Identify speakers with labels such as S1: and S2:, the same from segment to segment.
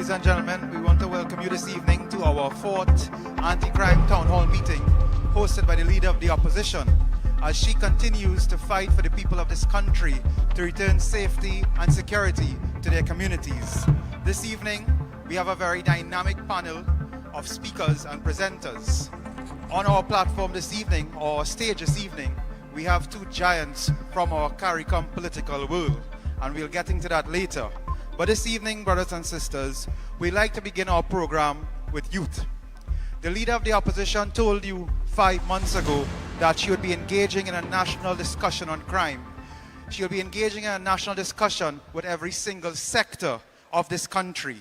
S1: Ladies and gentlemen, we want to welcome you this evening to our fourth anti-crime town hall meeting hosted by the leader of the opposition as she continues to fight for the people of this country to return safety and security to their communities. This evening, we have a very dynamic panel of speakers and presenters. On our platform this evening, or stage this evening, we have two giants from our CARICOM political world, and we'll get into that later. But this evening, brothers and sisters, we'd like to begin our program with youth. The leader of the opposition told you 5 months ago that she would be engaging in a national discussion on crime. She'll be engaging in a national discussion with every single sector of this country.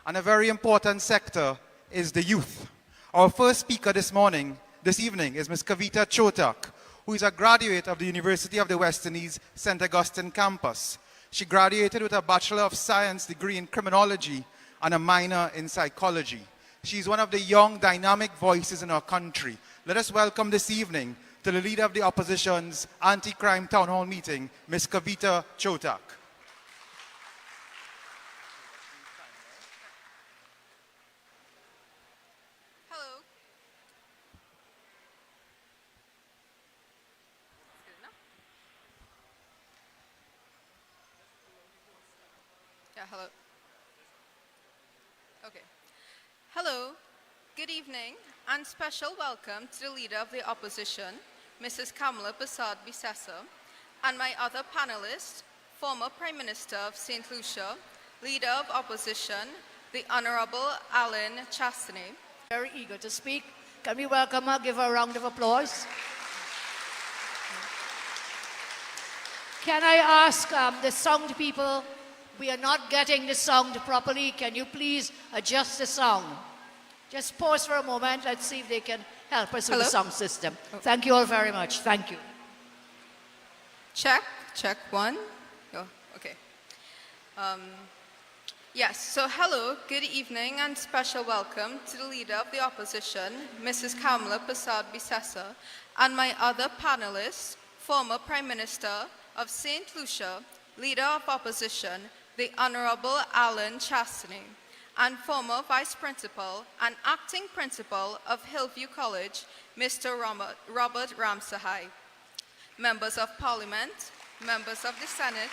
S1: And a very important sector is the youth. Our first speaker this evening is Ms. Kavita Chotak, who is a graduate of the University of the West Indies St. Augustine campus. She graduated with a Bachelor of Science degree in criminology and a minor in psychology. She's one of the young, dynamic voices in our country. Let us welcome this evening to the leader of the opposition's anti-crime town hall meeting, Ms. Kavita Chotak.
S2: Hello. Yeah, hello. Okay. Hello, good evening, and special welcome to the leader of the opposition, Mrs. Kamala Persad-Bissessar, and my other panelists, former Prime Minister of St. Lucia, leader of opposition, the Honorable Alan Chastanet.
S3: Very eager to speak. Can we welcome her, give her a round of applause? Can I ask the sound people, we are not getting the sound properly. Can you please adjust the sound? Just pause for a moment. Let's see if they can help us with the sound system. Thank you all very much. Thank you.
S2: Check one. Oh, okay. Yes, so hello, good evening, and special welcome to the leader of the opposition, Mrs. Kamala Persad-Bissessar, and my other panelists, former Prime Minister of St. Lucia, leader of opposition, the Honorable Alan Chastanet, and former Vice Principal and Acting Principal of Hillview College, Mr. Robert Ramsahai, members of Parliament, members of the Senate,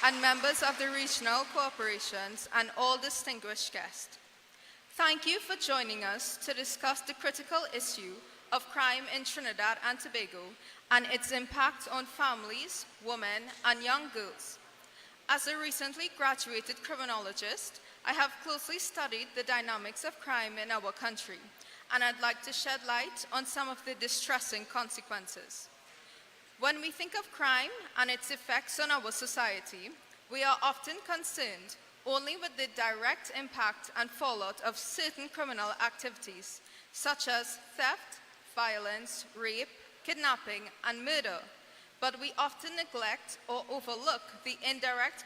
S2: and members of the regional corporations, and all distinguished guests. Thank you for joining us to discuss the critical issue of crime in Trinidad and Tobago and its impact on families, women, and young girls. As a recently graduated criminologist, I have closely studied the dynamics of crime in our country, and I'd like to shed light on some of the distressing consequences. When we think of crime and its effects on our society, we are often concerned only with the direct impact and fallout of certain criminal activities, such as theft, violence, rape, kidnapping, and murder. But we often neglect or overlook the indirect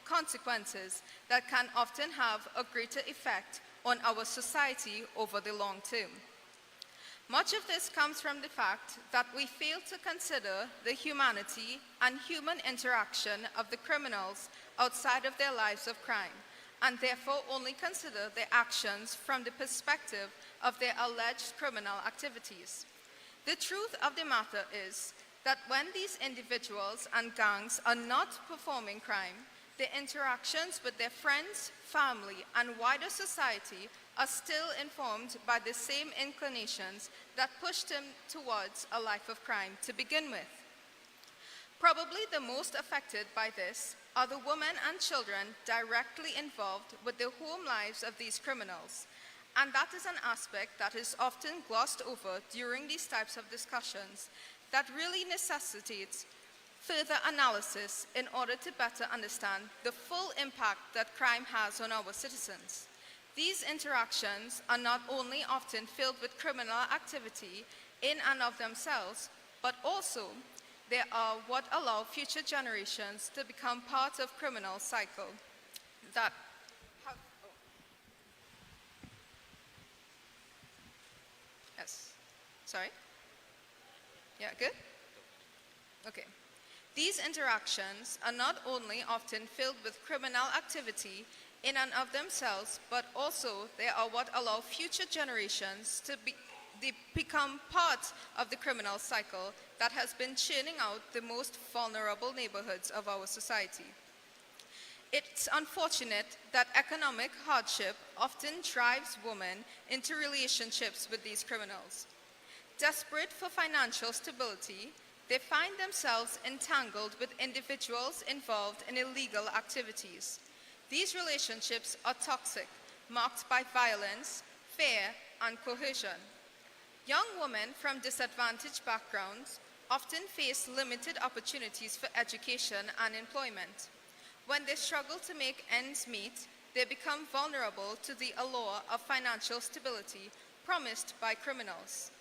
S2: consequences that can often have a greater effect on our society over the long term. Much of this comes from the fact that we fail to consider the humanity and human interaction of the criminals outside of their lives of crime, and therefore only consider their actions from the perspective of their alleged criminal activities. The truth of the matter is that when these individuals and gangs are not performing crime, their interactions with their friends, family, and wider society are still informed by the same inclinations that pushed them towards a life of crime to begin with. Probably the most affected by this are the women and children directly involved with the home lives of these criminals, and that is an aspect that is often glossed over during these types of discussions that really necessitates further analysis in order to better understand the full impact that crime has on our citizens. These interactions are not only often filled with criminal activity in and of themselves, but also they are what allow future generations to become part of criminal cycle that have, Yes, sorry? Yeah, good? Okay. These interactions are not only often filled with criminal activity in and of themselves, but also they are what allow future generations to become part of the criminal cycle that has been churning out the most vulnerable neighborhoods of our society. It's unfortunate that economic hardship often drives women into relationships with these criminals. Desperate for financial stability, they find themselves entangled with individuals involved in illegal activities. These relationships are toxic, marked by violence, fear, and coercion. Young women from disadvantaged backgrounds often face limited opportunities for education and employment. When they struggle to make ends meet, they become vulnerable to the allure of financial stability promised by criminals.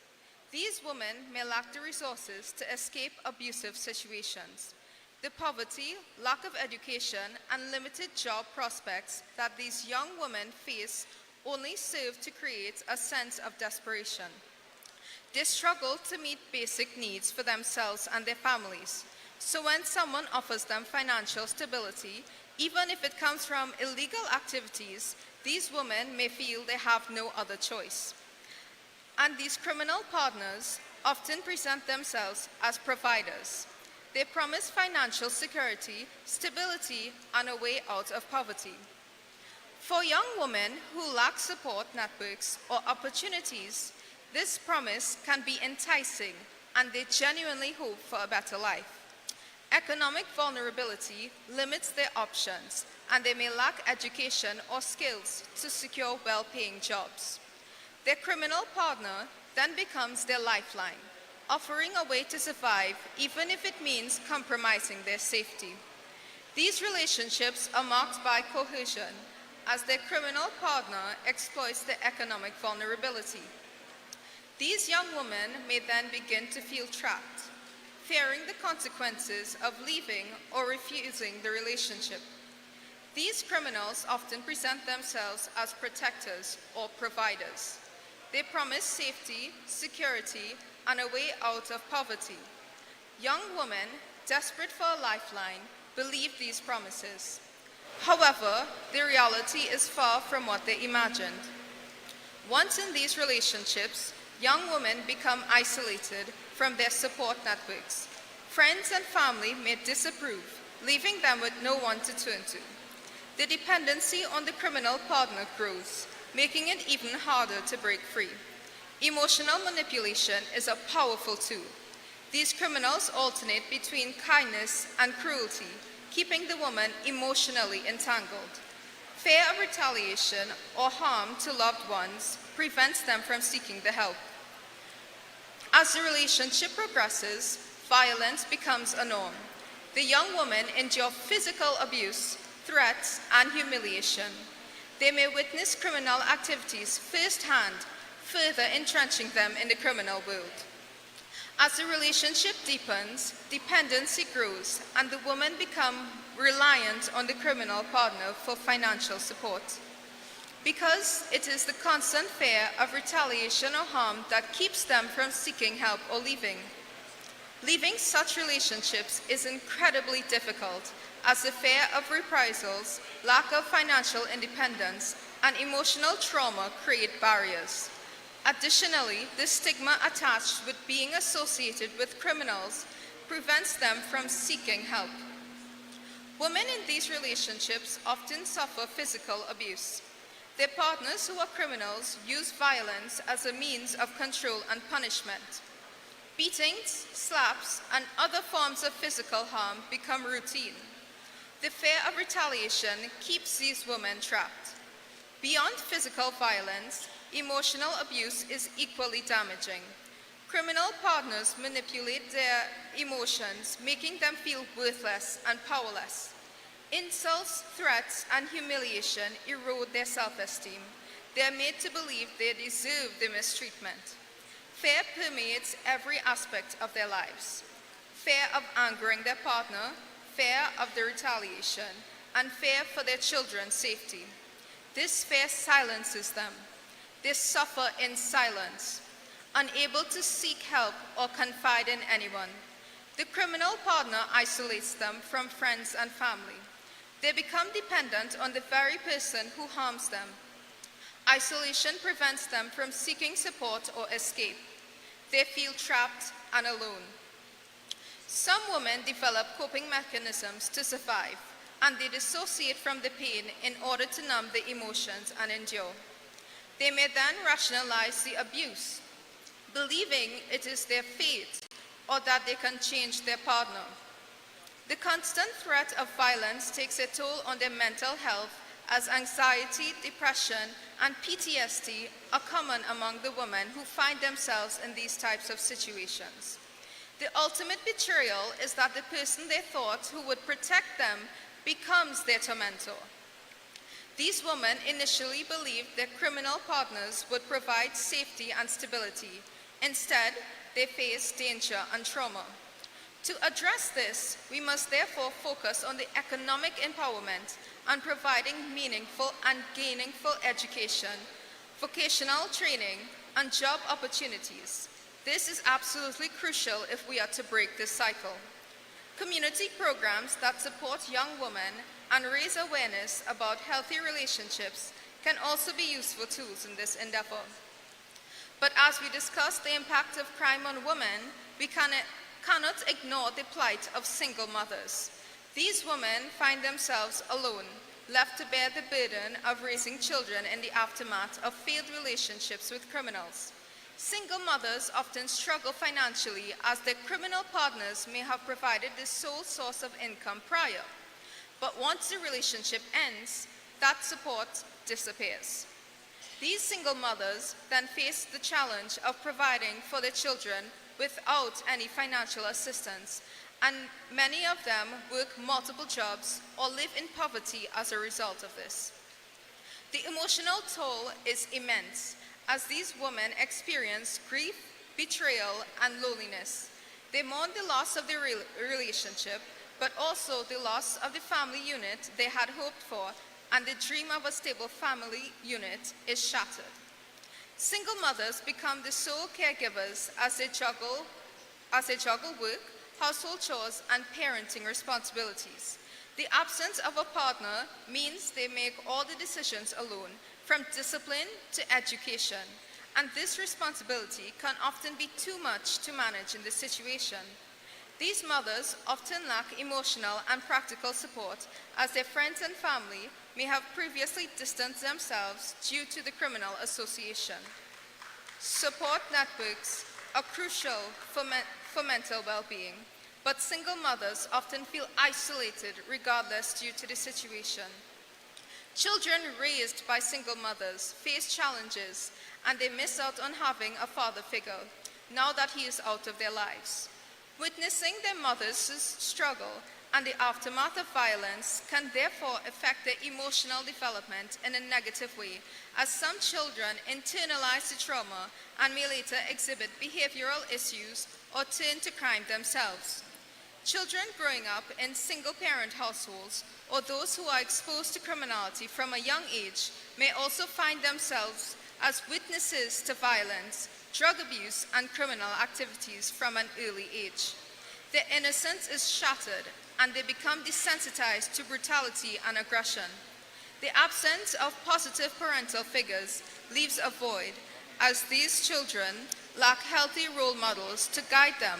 S2: These women may lack the resources to escape abusive situations. The poverty, lack of education, and limited job prospects that these young women face only serve to create a sense of desperation. They struggle to meet basic needs for themselves and their families. So when someone offers them financial stability, even if it comes from illegal activities, these women may feel they have no other choice. And these criminal partners often present themselves as providers. They promise financial security, stability, and a way out of poverty. For young women who lack support networks or opportunities, this promise can be enticing, and they genuinely hope for a better life. Economic vulnerability limits their options, and they may lack education or skills to secure well-paying jobs. Their criminal partner then becomes their lifeline, offering a way to survive even if it means compromising their safety. These relationships are marked by coercion, as their criminal partner exploits their economic vulnerability. These young women may then begin to feel trapped, fearing the consequences of leaving or refusing the relationship. These criminals often present themselves as protectors or providers. They promise safety, security, and a way out of poverty. Young women, desperate for a lifeline, believe these promises. However, the reality is far from what they imagined. Once in these relationships, young women become isolated from their support networks. Friends and family may disapprove, leaving them with no one to turn to. The dependency on the criminal partner grows, making it even harder to break free. Emotional manipulation is a powerful tool. These criminals alternate between kindness and cruelty, keeping the woman emotionally entangled. Fear of retaliation or harm to loved ones prevents them from seeking the help. As the relationship progresses, violence becomes a norm. The young women endure physical abuse, threats, and humiliation. They may witness criminal activities firsthand, further entrenching them in the criminal world. As the relationship deepens, dependency grows, and the women become reliant on the criminal partner for financial support. Because it is the constant fear of retaliation or harm that keeps them from seeking help or leaving. Leaving such relationships is incredibly difficult, as the fear of reprisals, lack of financial independence, and emotional trauma create barriers. Additionally, the stigma attached with being associated with criminals prevents them from seeking help. Women in these relationships often suffer physical abuse. Their partners who are criminals use violence as a means of control and punishment. Beatings, slaps, and other forms of physical harm become routine. The fear of retaliation keeps these women trapped. Beyond physical violence, emotional abuse is equally damaging. Criminal partners manipulate their emotions, making them feel worthless and powerless. Insults, threats, and humiliation erode their self-esteem. They are made to believe they deserve the mistreatment. Fear permeates every aspect of their lives. Fear of angering their partner, fear of the retaliation, and fear for their children's safety. This fear silences them. They suffer in silence, unable to seek help or confide in anyone. The criminal partner isolates them from friends and family. They become dependent on the very person who harms them. Isolation prevents them from seeking support or escape. They feel trapped and alone. Some women develop coping mechanisms to survive, and they dissociate from the pain in order to numb the emotions and endure. They may then rationalize the abuse, believing it is their fate or that they can change their partner. The constant threat of violence takes a toll on their mental health, as anxiety, depression, and PTSD are common among the women who find themselves in these types of situations. The ultimate betrayal is that the person they thought who would protect them becomes their tormentor. These women initially believed their criminal partners would provide safety and stability. Instead, they face danger and trauma. To address this, we must therefore focus on the economic empowerment and providing meaningful and gainful education, vocational training, and job opportunities. This is absolutely crucial if we are to break this cycle. Community programs that support young women and raise awareness about healthy relationships can also be useful tools in this endeavor. But as we discuss the impact of crime on women, we cannot ignore the plight of single mothers. These women find themselves alone, left to bear the burden of raising children in the aftermath of failed relationships with criminals. Single mothers often struggle financially as their criminal partners may have provided the sole source of income prior. But once the relationship ends, that support disappears. These single mothers then face the challenge of providing for their children without any financial assistance, and many of them work multiple jobs or live in poverty as a result of this. The emotional toll is immense, as these women experience grief, betrayal, and loneliness. They mourn the loss of their relationship, but also the loss of the family unit they had hoped for, and the dream of a stable family unit is shattered. Single mothers become the sole caregivers as they juggle work, household chores, and parenting responsibilities. The absence of a partner means they make all the decisions alone, from discipline to education, and this responsibility can often be too much to manage in this situation. These mothers often lack emotional and practical support, as their friends and family may have previously distanced themselves due to the criminal association. Support networks are crucial for mental well-being, but single mothers often feel isolated regardless due to the situation. Children raised by single mothers face challenges, and they miss out on having a father figure now that he is out of their lives. Witnessing their mothers' struggle and the aftermath of violence can therefore affect their emotional development in a negative way, as some children internalize the trauma and may later exhibit behavioral issues or turn to crime themselves. Children growing up in single-parent households or those who are exposed to criminality from a young age may also find themselves as witnesses to violence, drug abuse, and criminal activities from an early age. Their innocence is shattered, and they become desensitized to brutality and aggression. The absence of positive parental figures leaves a void, as these children lack healthy role models to guide them,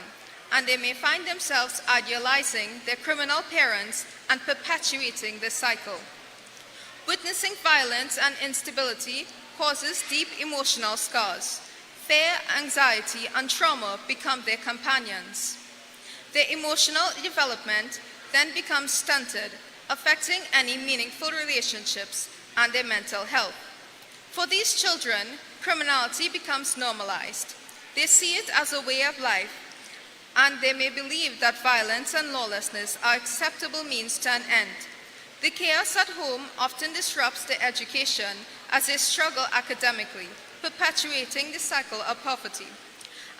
S2: and they may find themselves idealizing their criminal parents and perpetuating this cycle. Witnessing violence and instability causes deep emotional scars. Fear, anxiety, and trauma become their companions. Their emotional development then becomes stunted, affecting any meaningful relationships and their mental health. For these children, criminality becomes normalized. They see it as a way of life, and they may believe that violence and lawlessness are acceptable means to an end. The chaos at home often disrupts their education as they struggle academically, perpetuating the cycle of poverty.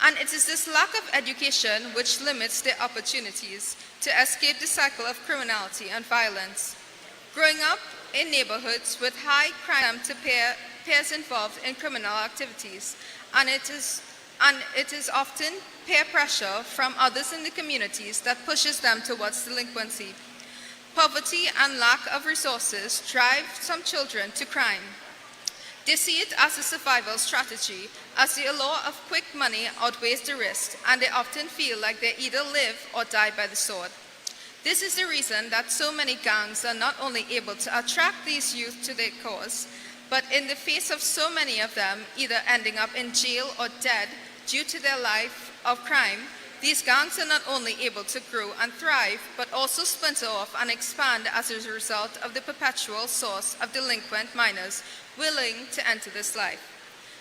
S2: And it is this lack of education which limits their opportunities to escape the cycle of criminality and violence. Growing up in neighborhoods with high crime to peers involved in criminal activities, and it is and it is often peer pressure from others in the communities that pushes them towards delinquency. Poverty and lack of resources drive some children to crime. They see it as a survival strategy, as the allure of quick money outweighs the risk, and they often feel like they either live or die by the sword. This is the reason that so many gangs are not only able to attract these youth to their cause, but in the face of so many of them either ending up in jail or dead due to their life of crime, these gangs are not only able to grow and thrive, but also splinter off and expand as a result of the perpetual source of delinquent minors willing to enter this life.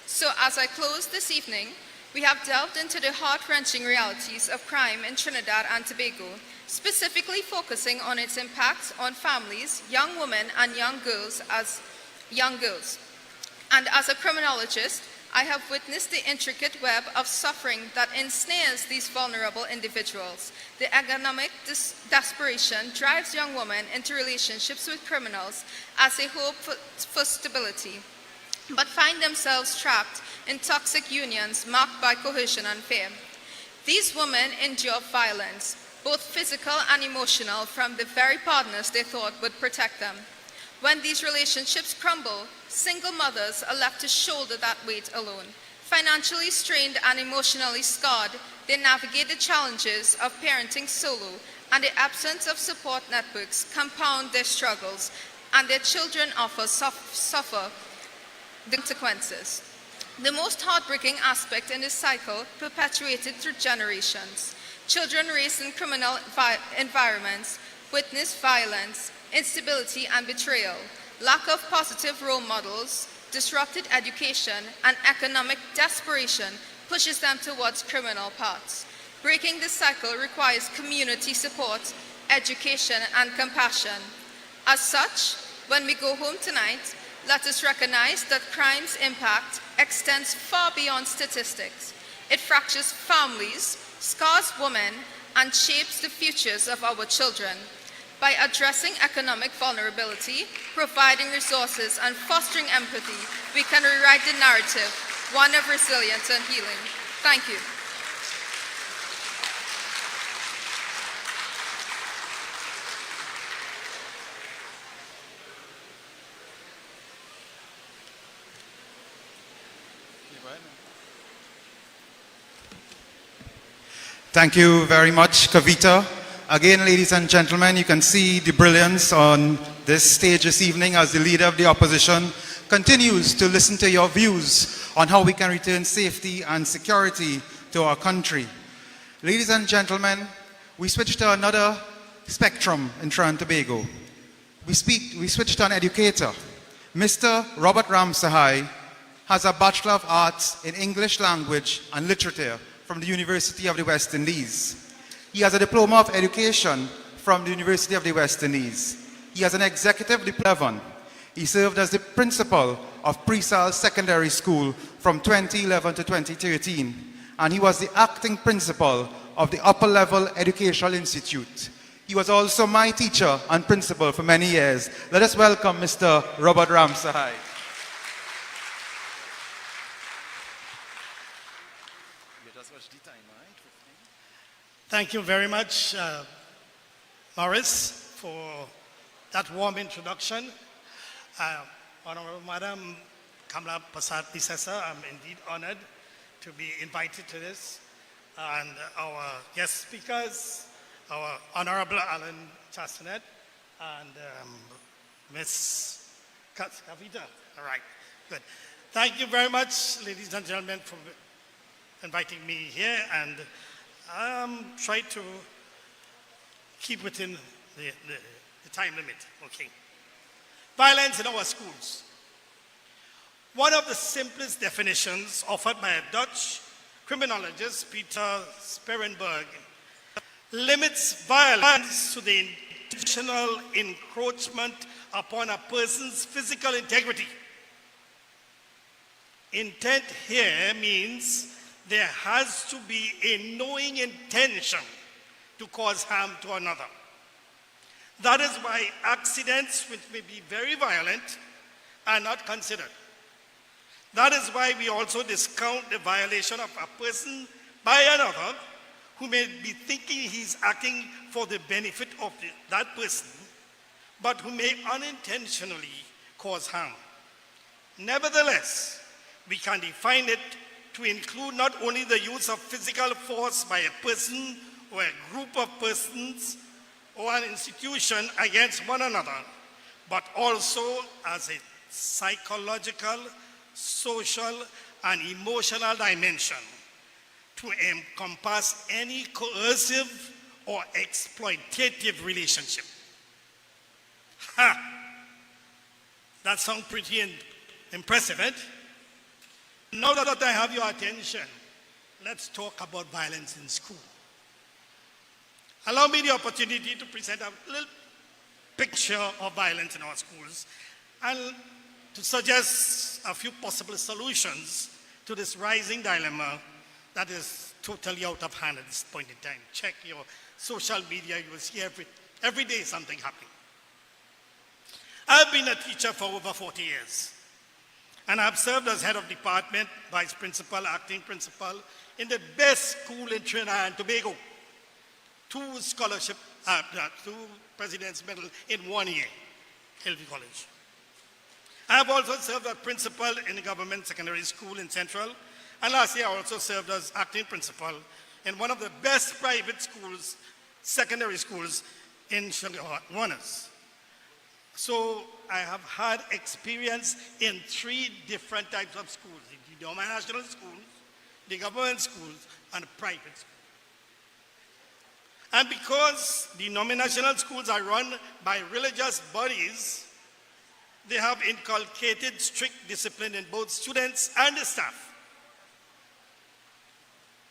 S2: So as I close this evening, we have delved into the heart-wrenching realities of crime in Trinidad and Tobago, specifically focusing on its impact on families, young women, and young girls. And as a criminologist, I have witnessed the intricate web of suffering that ensnares these vulnerable individuals. The economic desperation drives young women into relationships with criminals as they hope for stability, but find themselves trapped in toxic unions marked by coercion and fear. These women endure violence, both physical and emotional, from the very partners they thought would protect them. When these relationships crumble, single mothers are left to shoulder that weight alone. Financially strained and emotionally scarred, they navigate the challenges of parenting solo, and the absence of support networks compound their struggles, and their children often suffer the consequences. The most heartbreaking aspect in this cycle, perpetuated through generations. Children raised in criminal environments witness violence, instability and betrayal, lack of positive role models, disrupted education, and economic desperation pushes them towards criminal paths. Breaking this cycle requires community support, education, and compassion. As such, when we go home tonight, let us recognize that crime's impact extends far beyond statistics. It fractures families, scars women, and shapes the futures of our children. By addressing economic vulnerability, providing resources, and fostering empathy, we can rewrite the narrative, one of resilience and healing. Thank you.
S1: Thank you very much, Kavita. Again, ladies and gentlemen, you can see the brilliance on this stage this evening as the leader of the opposition continues to listen to your views on how we can return safety and security to our country. Ladies and gentlemen, we switch to another spectrum in Trinidad and Tobago. We switch to an educator. Mr. Robert Ramsahai has a Bachelor of Arts in English Language and Literature from the University of the West Indies. He has a Diploma of Education from the University of the West Indies. He has an Executive Diploma. He served as the principal of Presal Secondary School from 2011 to 2013, and he was the acting principal of the Upper Level Educational Institute. He was also my teacher and principal for many years. Let us welcome Mr. Robert Ramsahai.
S4: Thank you very much, Morris, for that warm introduction. Honorable Madam Kamla Prasad-Bissessar, I'm indeed honored to be invited to this. And our guest speakers, our Honorable Alan Chastanet and Ms. Kavita. All right, good. Thank you very much, ladies and gentlemen, for inviting me here, and try to keep within the time limit, okay. Violence in our schools. One of the simplest definitions offered by a Dutch criminologist, Peter Sperenberg, limits violence to the intentional encroachment upon a person's physical integrity. Intent here means there has to be a knowing intention to cause harm to another. That is why accidents which may be very violent are not considered. That is why we also discount the violation of a person by another who may be thinking he's acting for the benefit of that person, but who may unintentionally cause harm. Nevertheless, we can define it to include not only the use of physical force by a person or a group of persons or an institution against one another, but also as a psychological, social, and emotional dimension to encompass any coercive or exploitative relationship. Ha! That sounds pretty impressive, eh? Now that I have your attention, let's talk about violence in school. Allow me the opportunity to present a little picture of violence in our schools and to suggest a few possible solutions to this rising dilemma that is totally out of hand at this point in time. Check your social media, you will see every day something happening. I've been a teacher for over 40 years, and I've served as head of department, vice principal, acting principal in the best school in Trinidad and Tobago. 2 President's Medal in 1 year, Hillview College. I have also served as principal in a government secondary school in Central, and last year I also served as acting principal in one of the best private schools, secondary schools in Warners. So I have had experience in 3 different types of schools: the denominational schools, the government schools, and the private schools. And because the denominational schools are run by religious bodies, they have inculcated strict discipline in both students and the staff.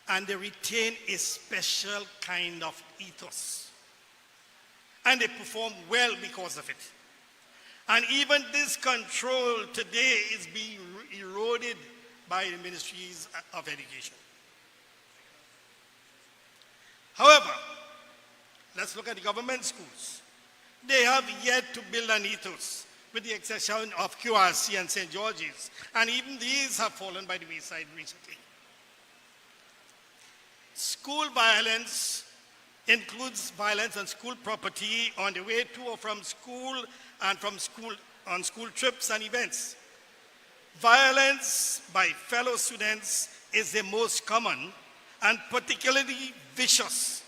S4: And they retain a special kind of ethos. And they perform well because of it. And even this control today is being eroded by the ministries of education. However, let's look at the government schools. They have yet to build an ethos, with the exception of QRC and St. George's, and even these have fallen by the wayside recently. School violence includes violence on school property on the way to or from school and from school on school trips and events. Violence by fellow students is the most common and particularly vicious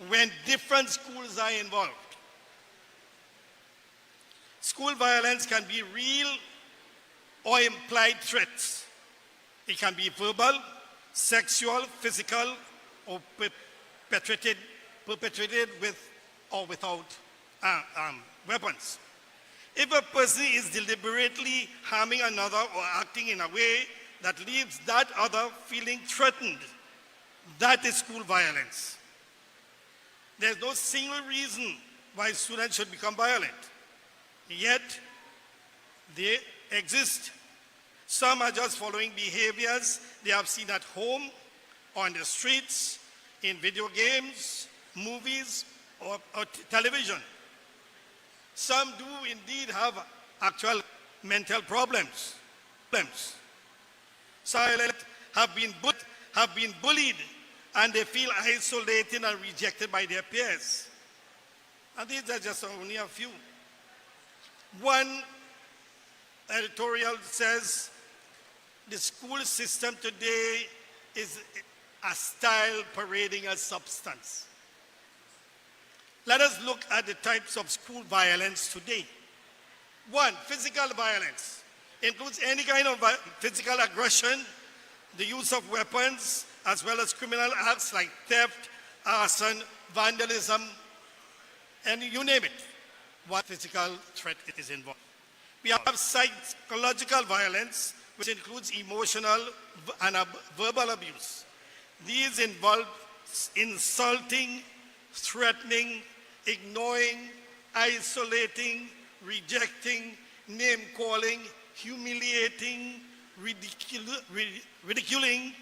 S4: when different schools are involved. School violence can be real or implied threats. It can be verbal, sexual, physical, or perpetrated with or without weapons. If a person is deliberately harming another or acting in a way that leaves that other feeling threatened, that is school violence. There's no single reason why students should become violent. Yet, they exist. Some are just following behaviors they have seen at home, on the streets, in video games, movies, or television. Some do indeed have actual mental problems. Some have been bullied, and they feel isolated and rejected by their peers. And these are just only a few. One editorial says, the school system today is a style parading a substance. Let us look at the types of school violence today. 1, physical violence includes any kind of physical aggression, the use of weapons, as well as criminal acts like theft, arson, vandalism, and you name it. What physical threat is involved. We have psychological violence, which includes emotional and verbal abuse. These involve insulting, threatening, ignoring, isolating, rejecting, name-calling, humiliating, ridiculing,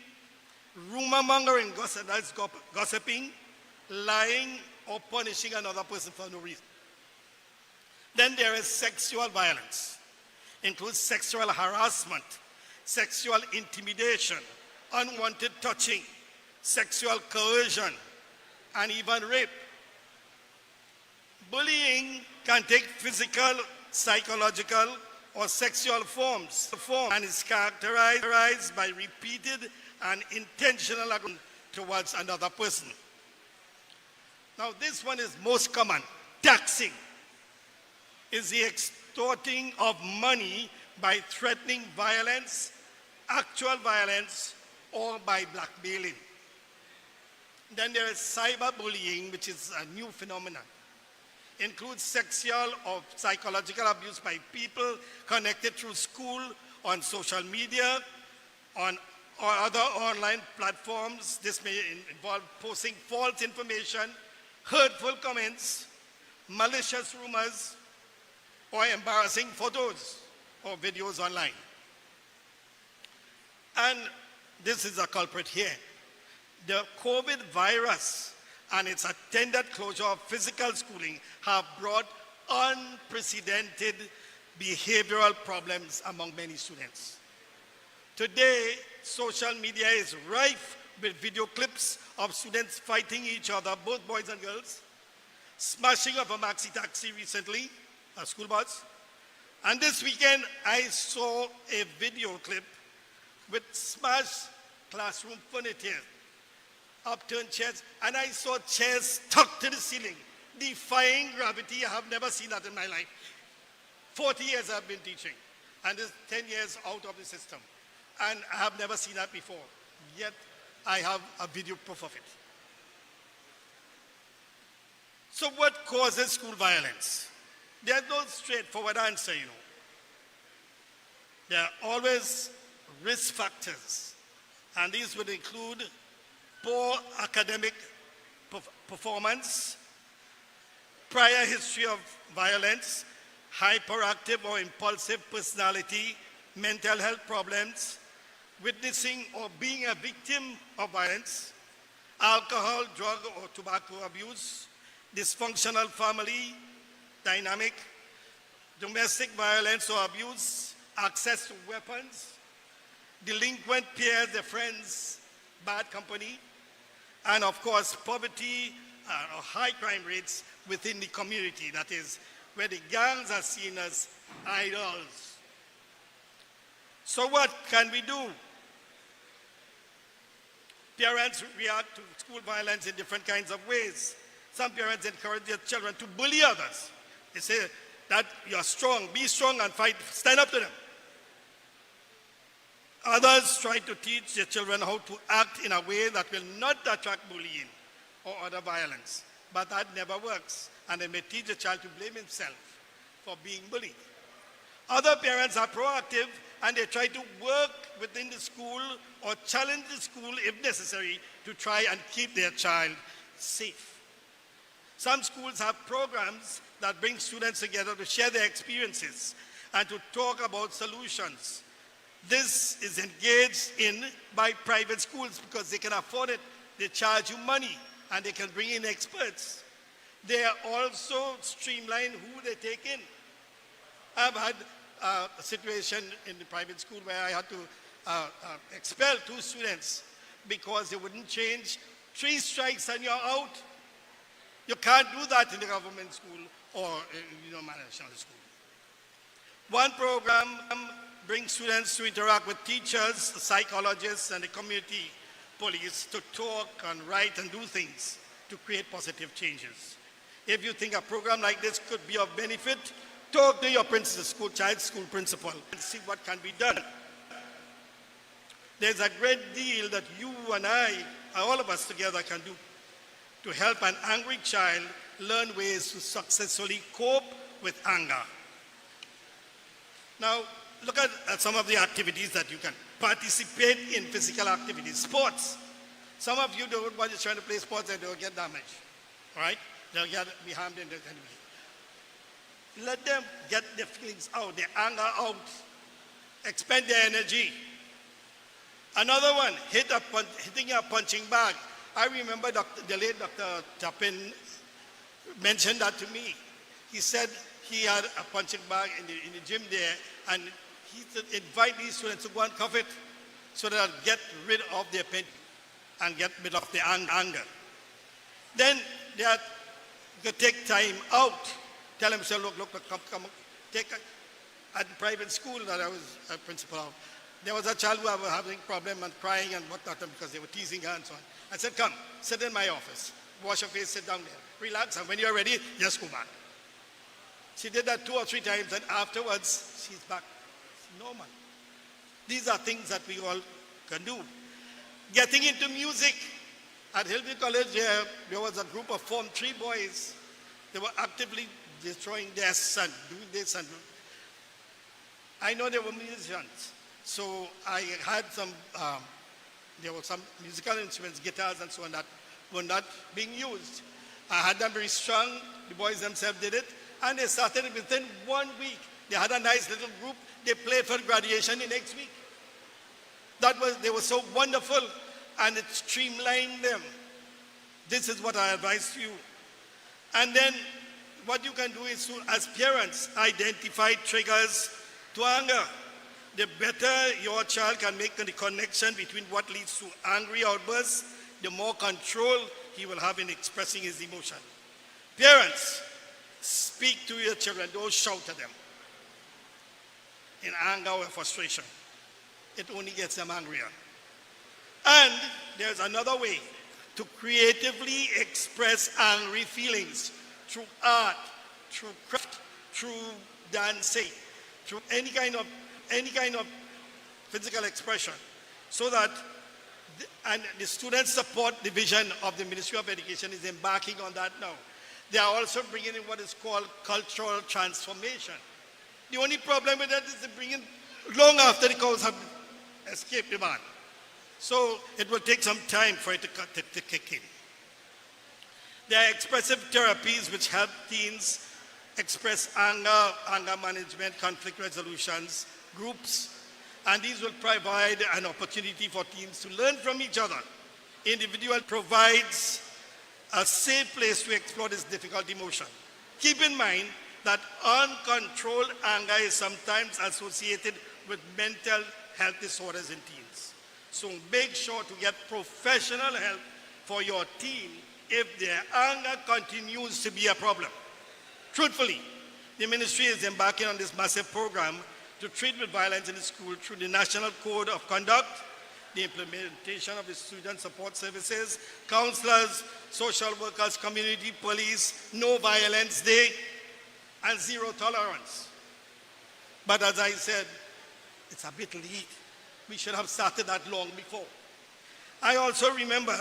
S4: rumor-mongering, that's gossiping, lying, or punishing another person for no reason. Then there is sexual violence. Includes sexual harassment, sexual intimidation, unwanted touching, sexual coercion, and even rape. Bullying can take physical, psychological, or sexual forms and is characterized by repeated and intentional aggression towards another person. Now this one is most common. Taxing is the extorting of money by threatening violence, actual violence, or by blackmailing. Then there is cyberbullying, which is a new phenomenon. Includes sexual or psychological abuse by people connected through school, on social media, or other online platforms. This may involve posting false information, hurtful comments, malicious rumors, or embarrassing photos or videos online. And this is a culprit here. The COVID virus and its attendant closure of physical schooling have brought unprecedented behavioral problems among many students. Today, social media is rife with video clips of students fighting each other, both boys and girls, smashing of a maxi taxi recently, a school bus. And this weekend, I saw a video clip with smashed classroom furniture, upturned chairs, and I saw chairs stuck to the ceiling, defying gravity. I have never seen that in my life. 40 years I've been teaching, and this 10 years out of the system. And I have never seen that before. Yet, I have a video proof of it. So what causes school violence? There's no straightforward answer, you know. There are always risk factors, and these would include poor academic performance, prior history of violence, hyperactive or impulsive personality, mental health problems, witnessing or being a victim of violence, alcohol, drug, or tobacco abuse, dysfunctional family dynamic, domestic violence or abuse, access to weapons, delinquent peers, their friends, bad company, and of course poverty or high crime rates within the community, that is, where the gangs are seen as idols. So what can we do? Parents react to school violence in different kinds of ways. Some parents encourage their children to bully others. They say that you're strong, be strong and fight, stand up to them. Others try to teach their children how to act in a way that will not attract bullying or other violence. But that never works, and they may teach the child to blame himself for being bullied. Other parents are proactive, and they try to work within the school or challenge the school if necessary to try and keep their child safe. Some schools have programs that bring students together to share their experiences and to talk about solutions. This is engaged in by private schools because they can afford it. They charge you money and they can bring in experts. They are also streamline who they take in. I've had a situation in the private school where I had to expel 2 students because they wouldn't change. 3 strikes and you're out. You can't do that in the government school or national school. One program brings students to interact with teachers, psychologists, and the community police to talk and write and do things to create positive changes. If you think a program like this could be of benefit, talk to your child school principal and see what can be done. There's a great deal that you and I, all of us together, can do to help an angry child learn ways to successfully cope with anger. Now, look at some of the activities that you can participate in. Physical activities, sports. Some of you don't want to try to play sports and they'll get damaged, all right? They'll be harmed in the enemy. Let them get their feelings out, their anger out, expend their energy. Another one, hitting a punching bag. I remember the late Dr. Chapin mentioned that to me. He said he had a punching bag in the gym there, and he said, invite these students to go and cough it so that they'll get rid of their pain and get rid of the anger. Then they had to take time out. Tell them, say, look, come, at the private school that I was a principal of, there was a child who was having a problem and crying and whatnot because they were teasing her and so on. I said, come, sit in my office. Wash your face, sit down there. Relax, and when you're ready, just go back. She did that 2 or 3 times, and afterwards, she's back. It's normal. These are things that we all can do. Getting into music. At Hillview College, there was a group of Form 3 boys. They were actively destroying desks and doing this and I know they were musicians. So I had some, there were some musical instruments, guitars and so on that were not being used. I had them very strong. The boys themselves did it. And they started within 1 week. They had a nice little group. They played for graduation the next week. They were so wonderful, and it streamlined them. This is what I advise to you. And then what you can do is to, as parents, identify triggers to anger. The better your child can make the connection between what leads to angry outbursts, the more control he will have in expressing his emotion. Parents, speak to your children. Don't shout at them in anger or frustration. It only gets them angrier. And there's another way to creatively express angry feelings through art, through craft, through dancing, through any kind of physical expression, so that the Student Support Division of the Ministry of Education is embarking on that now. They are also bringing in what is called cultural transformation. The only problem with that is they bring in long after the cows have escaped the barn. So it will take some time for it to kick in. There are expressive therapies which help teens express anger management, conflict resolutions, groups, and these will provide an opportunity for teens to learn from each other. Individual provides a safe place to explore this difficult emotion. Keep in mind that uncontrolled anger is sometimes associated with mental health disorders in teens. So make sure to get professional help for your teen if their anger continues to be a problem. Truthfully, the ministry is embarking on this massive program to treat with violence in the school through the National Code of Conduct, the implementation of the student support services, counselors, social workers, community police, no violence day, and zero tolerance. But as I said, it's a bit late. We should have started that long before. I also remember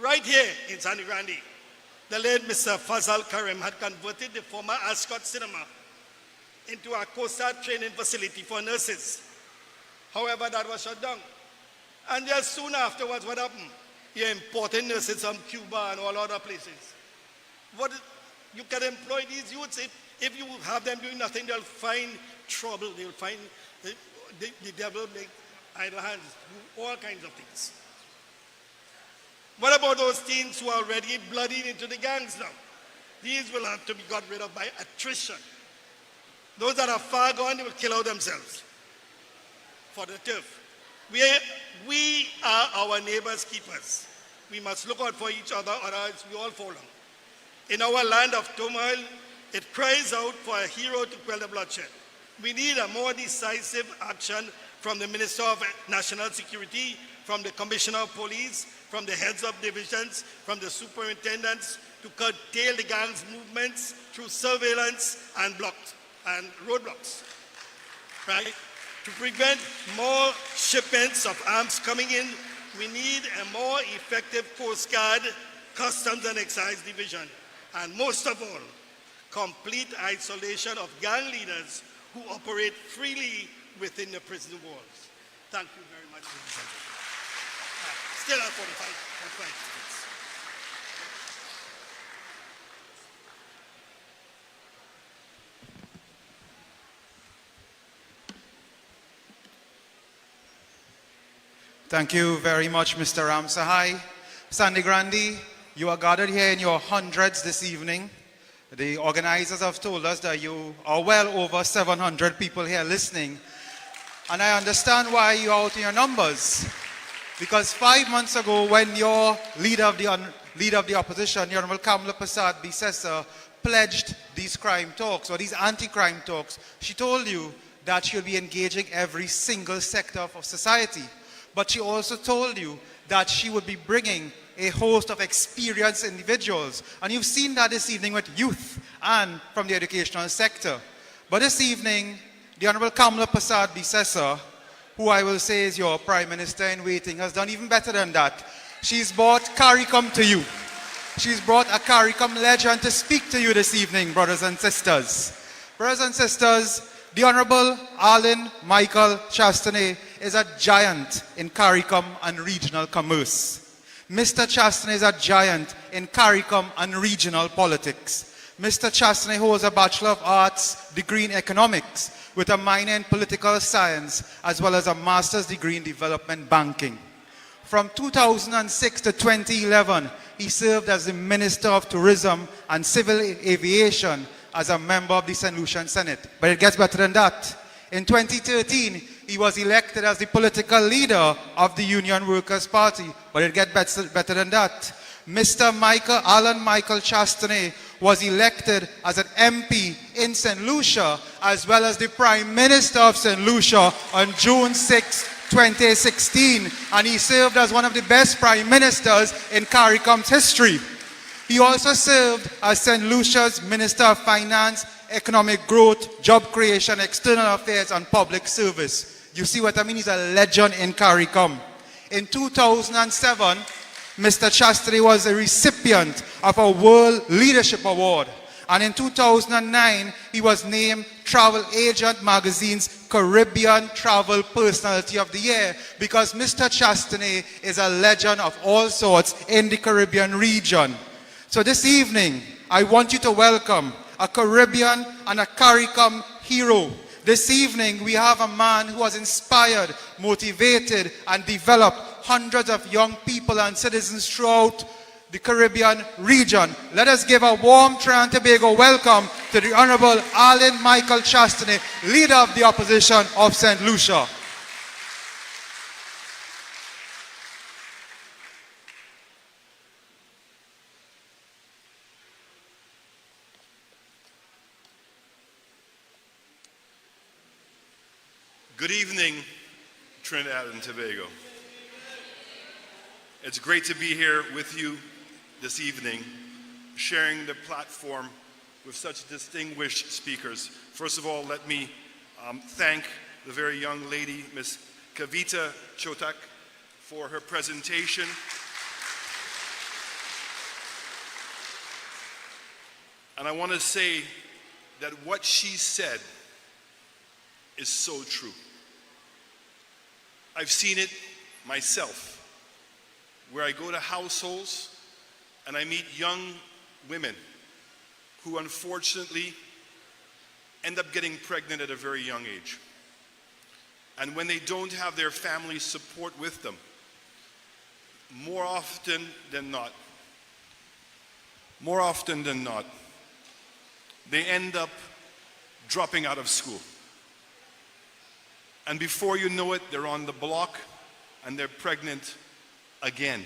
S4: right here in San Grande, the late Mr. Fazal Karim had converted the former Ascot Cinema into a coastal training facility for nurses. However, that was shut down. And just soon afterwards, what happened? You're importing nurses from Cuba and all other places. You can employ these youths. If you have them doing nothing, they'll find trouble. They'll find the devil make idle hands, do all kinds of things. What about those teens who are already bloodied into the gangs now? These will have to be got rid of by attrition. Those that are far gone, they will kill out themselves for the turf. We are our neighbors' keepers. We must look out for each other, or else we all fall down. In our land of turmoil, it cries out for a hero to quell the bloodshed. We need a more decisive action from the Minister of National Security, from the Commissioner of Police, from the heads of divisions, from the superintendents, to curtail the gangs' movements through surveillance and roadblocks, right? To prevent more shipments of arms coming in, we need a more effective Coast Guard, Customs and Excise Division, and most of all, complete isolation of gang leaders who operate freely within the prison walls. Thank you very much, ladies and gentlemen. Still at 45 minutes.
S1: Thank you very much, Mr. Ram Sahai. Sandy Grandi, you are gathered here in your hundreds this evening The organizers have told us that you are well over 700 people here listening. And I understand why you're out in your numbers. Because 5 months ago, when your leader of the opposition, the Honorable Kamala Persad-Bissessar, pledged these crime talks or these anti-crime talks, she told you that she'll be engaging every single sector of society. But she also told you that she would be bringing a host of experienced individuals. And you've seen that this evening with youth and from the educational sector. But this evening, the Honorable Kamala Persad-Bissessar, who I will say is your Prime Minister in waiting, has done even better than that. She's brought CARICOM to you. She's brought a CARICOM legend to speak to you this evening, brothers and sisters. Brothers and sisters, the Honorable Alan Michael Chastanet is a giant in CARICOM and regional commerce. Mr. Chastanet is a giant in CARICOM and regional politics. Mr. Chastanet holds a Bachelor of Arts degree in economics with a minor in political science as well as a master's degree in development banking. From 2006 to 2011, he served as the Minister of Tourism and Civil Aviation as a member of the St. Lucian Senate. But it gets better than that. In 2013, he was elected as the political leader of the Union Workers' Party. But it gets better than that. Mr. Alan Michael Chastanet was elected as an MP in St. Lucia as well as the Prime Minister of St. Lucia on June 6, 2016. And he served as one of the best Prime Ministers in CARICOM's history. He also served as St. Lucia's Minister of Finance, Economic Growth, Job Creation, External Affairs and Public Service. You see what I mean? He's a legend in CARICOM. In 2007, Mr. Chastanet was a recipient of a World Leadership Award. And in 2009, he was named Travel Agent Magazine's Caribbean Travel Personality of the Year because Mr. Chastanet is a legend of all sorts in the Caribbean region. So this evening, I want you to welcome a Caribbean and a CARICOM hero. This evening, we have a man who has inspired, motivated, and developed hundreds of young people and citizens throughout the Caribbean region. Let us give a warm Trinidad and Tobago welcome to the Honorable Alan Michael Chastanet, Leader of the Opposition of St. Lucia.
S5: Good evening, Trinidad and Tobago. It's great to be here with you this evening, sharing the platform with such distinguished speakers. First of all, let me thank the very young lady, Ms. Kavita Chotak, for her presentation. And I want to say that what she said is so true. I've seen it myself, where I go to households and I meet young women who unfortunately end up getting pregnant at a very young age. And when they don't have their family support with them, more often than not, they end up dropping out of school. And before you know it, they're on the block and they're pregnant again.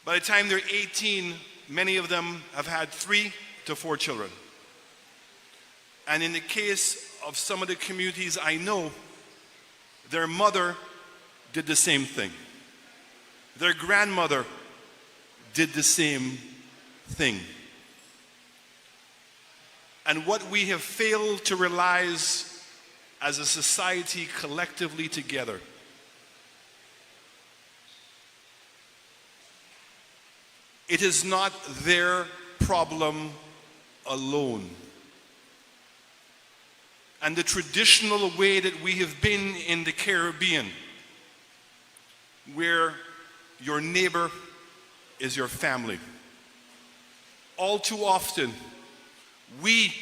S5: By the time they're 18, many of them have had 3 to 4 children. And in the case of some of the communities I know, their mother did the same thing. Their grandmother did the same thing. And what we have failed to realize as a society collectively together it is not their problem alone. And the traditional way that we have been in the Caribbean, where your neighbor is your family, all too often we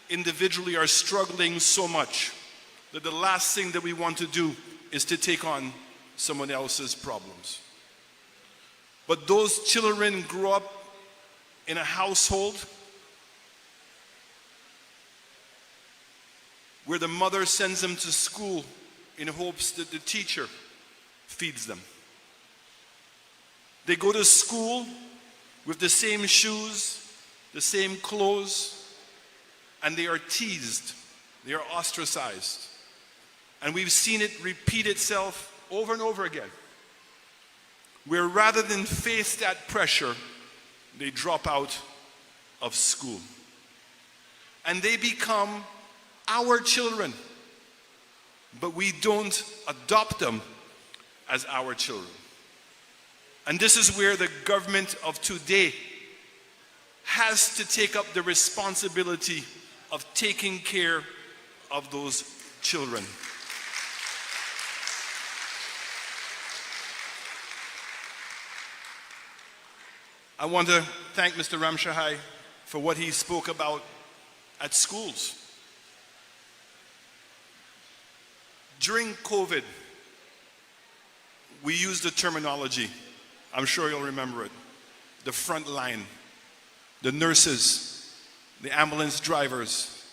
S5: individually are struggling so much that the last thing that we want to do is to take on someone else's problems. But those children grow up in a household where the mother sends them to school in hopes that the teacher feeds them. They go to school with the same shoes, the same clothes, and they are teased, they are ostracized. And we've seen it repeat itself over and over again, where rather than face that pressure, they drop out of school. And they become our children, but we don't adopt them as our children. And this is where the government of today has to take up the responsibility of taking care of those children. I want to thank Mr. Ramshahai for what he spoke about at schools. During COVID, we used the terminology, I'm sure you'll remember it, the front line, the nurses, the ambulance drivers,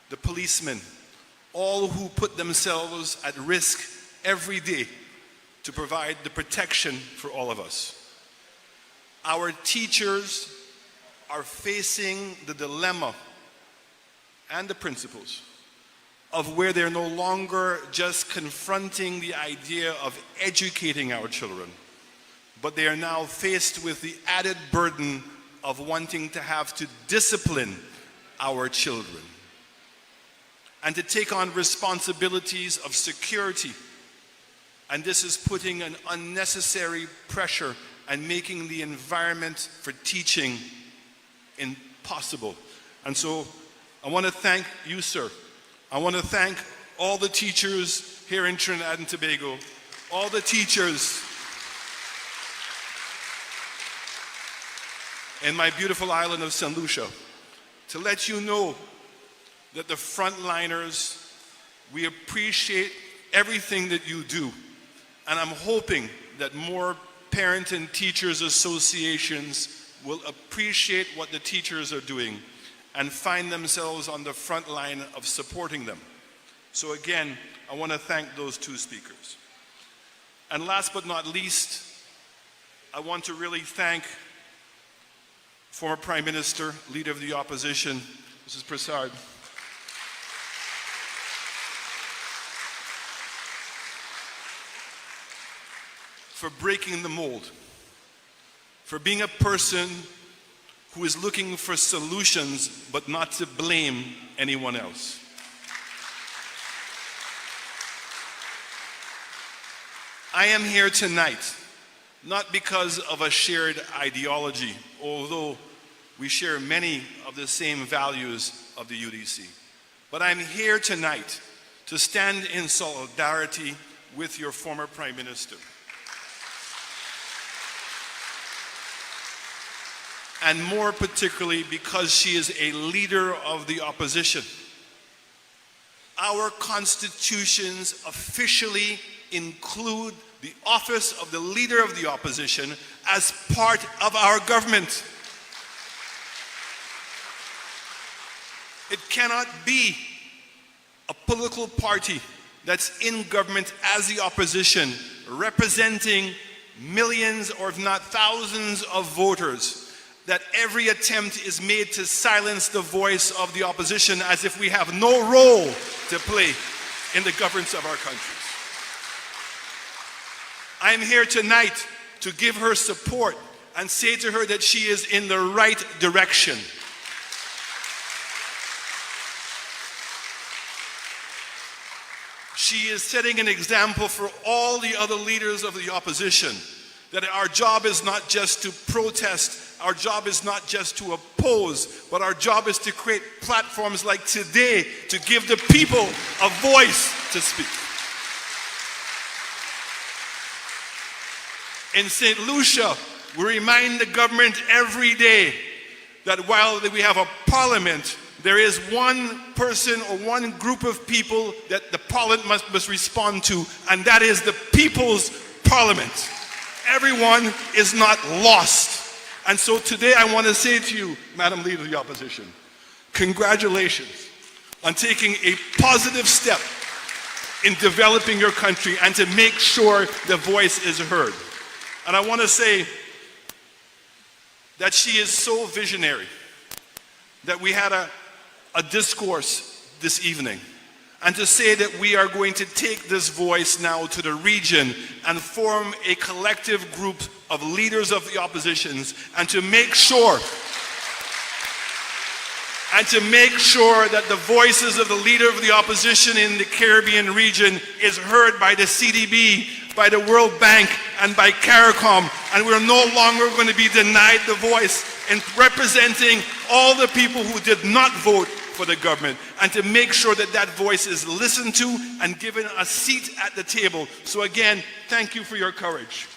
S5: the policemen, all who put themselves at risk every day to provide the protection for all of us. Our teachers are facing the dilemma, and the principals, of where they're no longer just confronting the idea of educating our children, but they are now faced with the added burden of wanting to have to discipline our children and to take on responsibilities of security. And this is putting an unnecessary pressure and making the environment for teaching impossible. And so I want to thank you, sir. I want to thank all the teachers here in Trinidad and Tobago, all the teachers in my beautiful island of St. Lucia, to let you know that the frontliners, we appreciate everything that you do. And I'm hoping that more parent and teachers associations will appreciate what the teachers are doing and find themselves on the front line of supporting them. So again, I want to thank those two speakers. And last but not least, I want to really thank former Prime Minister, Leader of the Opposition, Mrs. Prasad, for breaking the mold, for being a person who is looking for solutions but not to blame anyone else. I am here tonight not because of a shared ideology, although we share many of the same values of the UDC, but I'm here tonight to stand in solidarity with your former Prime Minister. And more particularly because she is a leader of the opposition. Our constitutions officially include the office of the leader of the opposition as part of our government. It cannot be a political party that's in government as the opposition, representing millions or if not thousands of voters, that every attempt is made to silence the voice of the opposition as if we have no role to play in the governance of our countries. I'm here tonight to give her support and say to her that she is in the right direction. She is setting an example for all the other leaders of the opposition, that our job is not just to protest, our job is not just to oppose, but our job is to create platforms like today to give the people a voice to speak. In St. Lucia, we remind the government every day that while we have a parliament, there is one person or one group of people that the parliament must respond to, and that is the people's parliament. Everyone is not lost. And so today I want to say to you, Madam Leader of the Opposition, congratulations on taking a positive step in developing your country and to make sure the voice is heard. And I want to say that she is so visionary that we had a discourse this evening. And to say that we are going to take this voice now to the region and form a collective group of leaders of the oppositions and to make sure that the voices of the leader of the opposition in the Caribbean region is heard by the CDB, by the World Bank, and by CARICOM. And we're no longer going to be denied the voice in representing all the people who did not vote for the government, and to make sure that that voice is listened to and given a seat at the table. So again, thank you for your courage.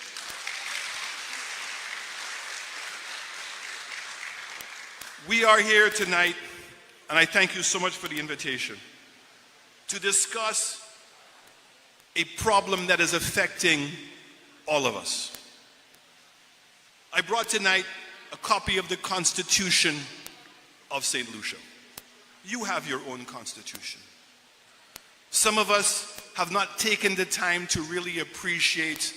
S5: We are here tonight, and I thank you so much for the invitation, to discuss a problem that is affecting all of us. I brought tonight a copy of the Constitution of St. Lucia. You have your own constitution. Some of us have not taken the time to really appreciate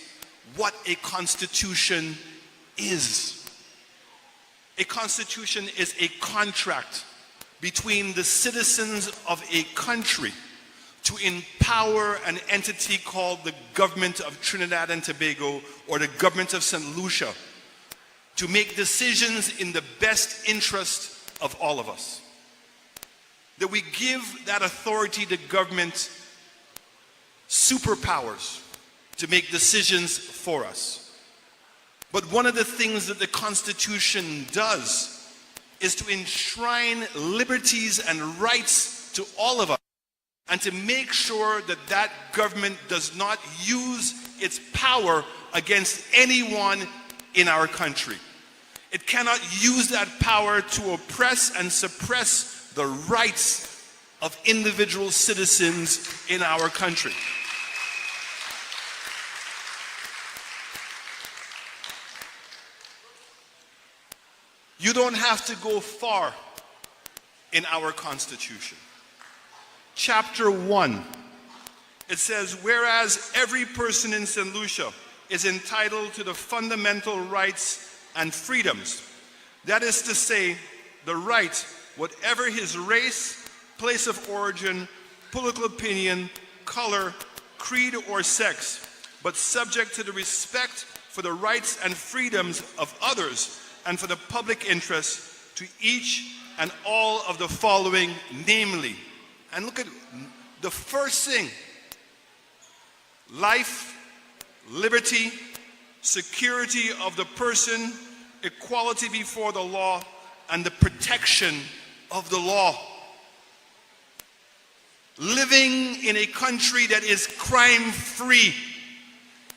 S5: what a constitution is. A constitution is a contract between the citizens of a country to empower an entity called the government of Trinidad and Tobago, or the government of St. Lucia, to make decisions in the best interest of all of us. That we give that authority to government superpowers to make decisions for us. But one of the things that the Constitution does is to enshrine liberties and rights to all of us, and to make sure that that government does not use its power against anyone in our country. It cannot use that power to oppress and suppress the rights of individual citizens in our country. You don't have to go far in our Constitution. Chapter 1, it says, whereas every person in St. Lucia is entitled to the fundamental rights and freedoms, that is to say, the right, whatever his race, place of origin, political opinion, color, creed, or sex, but subject to the respect for the rights and freedoms of others and for the public interest, to each and all of the following, namely. And look at the first thing: life, liberty, security of the person, equality before the law, and the protection of the law. Living in a country that is crime-free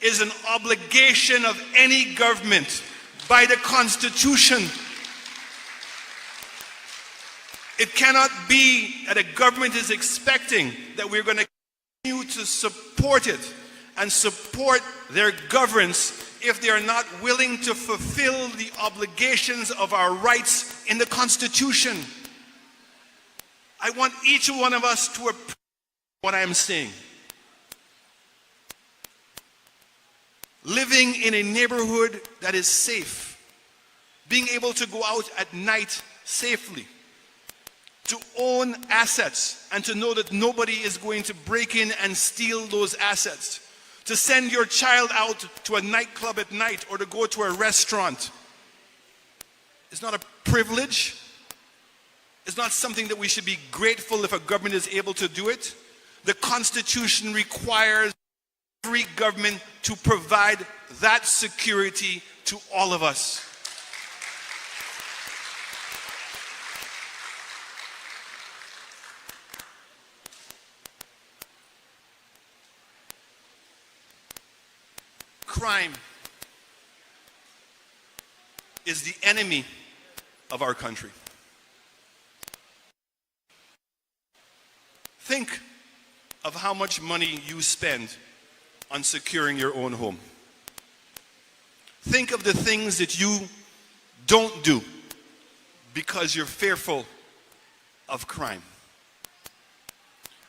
S5: is an obligation of any government by the Constitution. It cannot be that a government is expecting that we're going to continue to support it and support their governance if they are not willing to fulfill the obligations of our rights in the Constitution. I want each one of us to appreciate what I am saying. Living in a neighborhood that is safe, being able to go out at night safely, to own assets and to know that nobody is going to break in and steal those assets, to send your child out to a nightclub at night or to go to a restaurant. It's not a privilege. It's not something that we should be grateful if a government is able to do it. The Constitution requires every government to provide that security to all of us. Crime is the enemy of our country. Think of how much money you spend on securing your own home. Think of the things that you don't do because you're fearful of crime.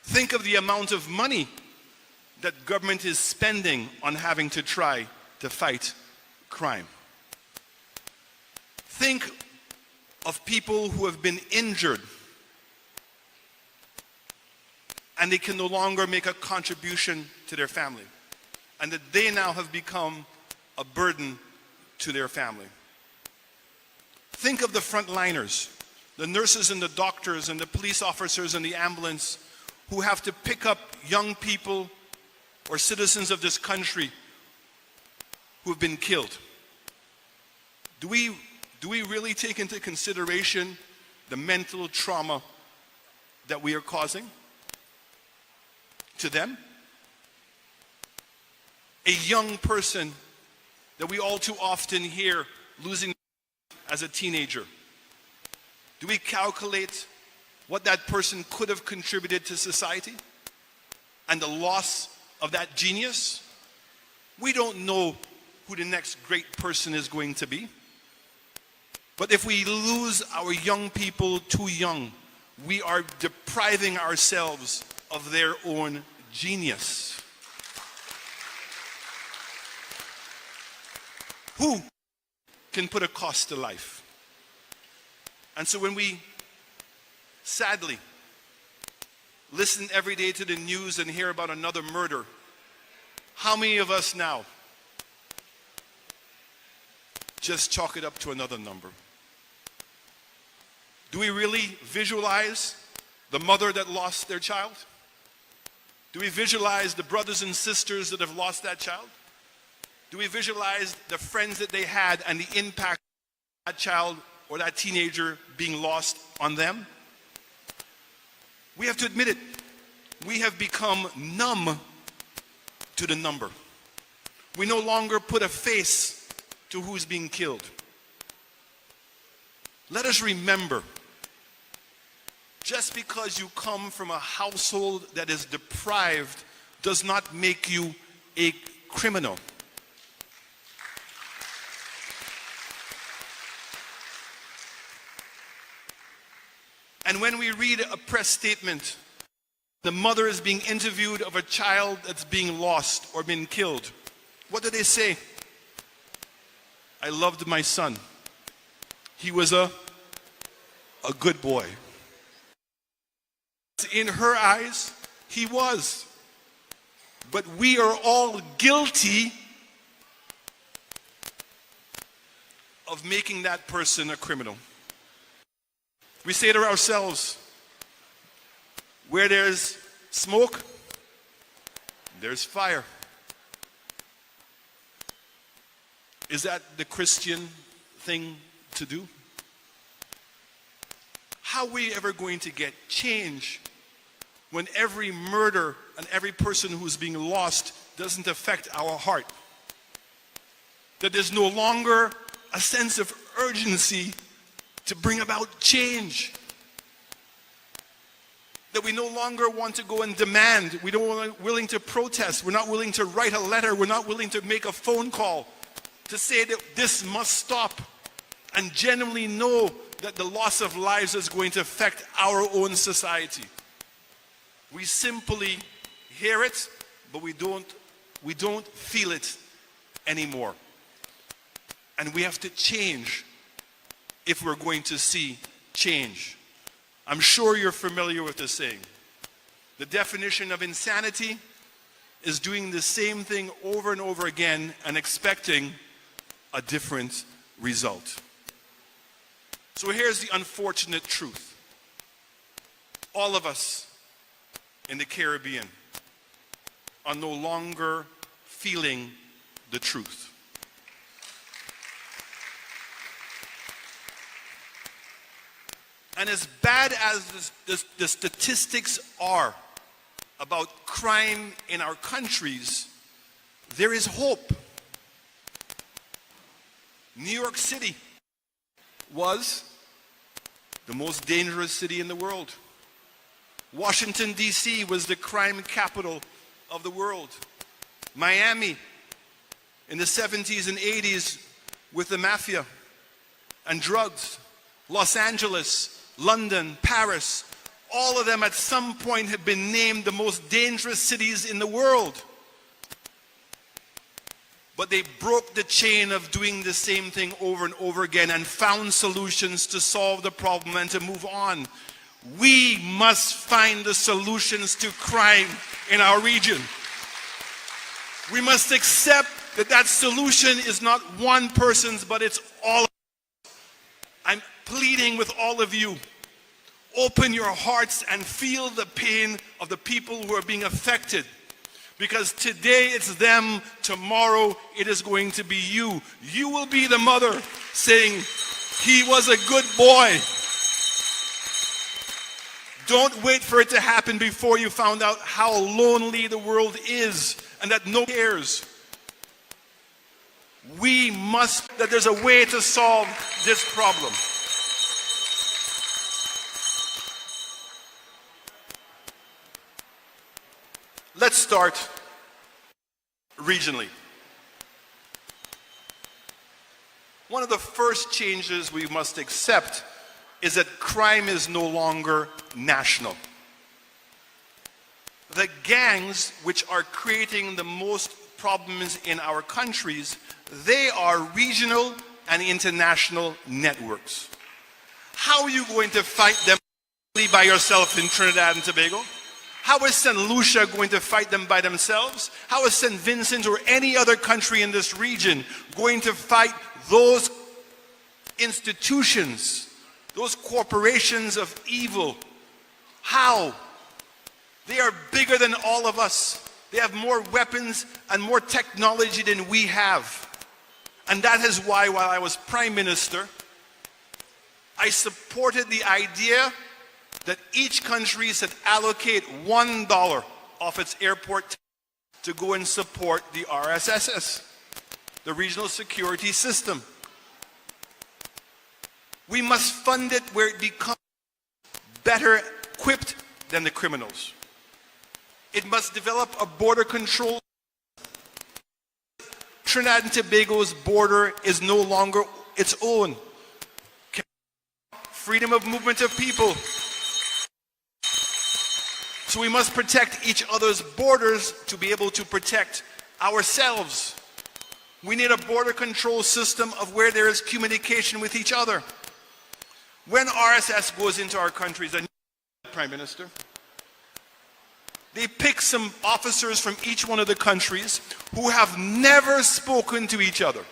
S5: Think of the amount of money that government is spending on having to try to fight crime. Think of people who have been injured and they can no longer make a contribution to their family, and that they now have become a burden to their family. Think of the frontliners, the nurses and the doctors and the police officers and the ambulance who have to pick up young people or citizens of this country who have been killed. Do we really take into consideration the mental trauma that we are causing to them? A young person that we all too often hear losing as a teenager. Do we calculate what that person could have contributed to society and the loss of that genius? We don't know who the next great person is going to be. But if we lose our young people too young, we are depriving ourselves of their own genius. Who can put a cost to life? And so when we sadly listen every day to the news and hear about another murder, how many of us now just chalk it up to another number? Do we really visualize the mother that lost their child? Do we visualize the brothers and sisters that have lost that child? Do we visualize the friends that they had and the impact of that child or that teenager being lost on them? We have to admit it. We have become numb to the number. We no longer put a face to who's being killed. Let us remember, just because you come from a household that is deprived does not make you a criminal. And when we read a press statement, the mother is being interviewed of a child that's being lost or been killed, what do they say? I loved my son. He was a good boy. In her eyes, he was. But we are all guilty of making that person a criminal. We say to ourselves, where there's smoke, there's fire. Is that the Christian thing to do? How are we ever going to get change when every murder and every person who's being lost doesn't affect our heart? That there's no longer a sense of urgency to bring about change. That we no longer want to go and demand. We don't want willing to protest. We're not willing to write a letter. We're not willing to make a phone call to say that this must stop, and genuinely know that the loss of lives is going to affect our own society. We simply hear it, but we don't feel it anymore. And we have to change if we're going to see change. I'm sure you're familiar with the saying. The definition of insanity is doing the same thing over and over again and expecting a different result. So here's the unfortunate truth. All of us in the Caribbean are no longer feeling the truth. And as bad as the statistics are about crime in our countries, there is hope. New York City was the most dangerous city in the world. Washington, D.C. was the crime capital of the world. Miami in the 70s and 80s with the mafia. and drugs. Los Angeles, London, Paris, all of them at some point have been named the most dangerous cities in the world. But they broke the chain of doing the same thing over and over again and found solutions to solve the problem and to move on. We must find the solutions to crime in our region. We must accept that that solution is not one person's, but it's all of us. I'm pleading with all of you. Open your hearts and feel the pain of the people who are being affected. Because today it's them, tomorrow it is going to be you. You will be the mother saying, he was a good boy. Don't wait for it to happen before you found out how lonely the world is and that no one cares. We must, that there's a way to solve this problem. Let's start regionally. One of the first changes we must accept is that crime is no longer national. The gangs which are creating the most problems in our countries, they are regional and international networks. How are you going to fight them by yourself in Trinidad and Tobago? How is St. Lucia going to fight them by themselves? How is St. Vincent or any other country in this region going to fight those institutions, those corporations of evil? How? They are bigger than all of us. They have more weapons and more technology than we have. And that is why, while I was Prime Minister, I supported the idea that each country should allocate $1 of its airport tax to go and support the RSSS, the Regional Security System. We must fund it where it becomes better equipped than the criminals. It must develop a border control. Trinidad and Tobago's border is no longer its own. Freedom of movement of people. So we must protect each other's borders to be able to protect ourselves. We need a border control system of where there is communication with each other. When RSS goes into our countries, the Prime Minister, they pick some officers from each one of the countries who have never spoken to each other.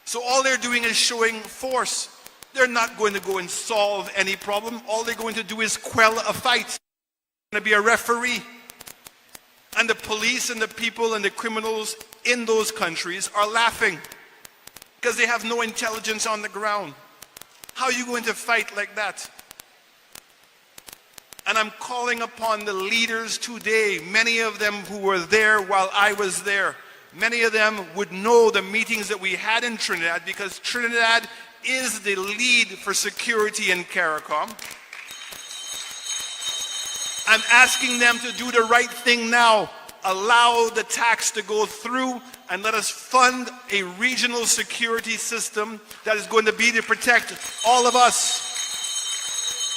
S5: So all they're doing is showing force. They're not going to go and solve any problem. All they're going to do is quell a fight. Going to be a referee. And the police and the people and the criminals in those countries are laughing because they have no intelligence on the ground. How are you going to fight like that? And I'm calling upon the leaders today, many of them who were there while I was there. Many of them would know the meetings that we had in Trinidad, because Trinidad is the lead for security in CARICOM. I'm asking them to do the right thing now. Allow the tax to go through and let us fund a regional security system that is going to be to protect all of us.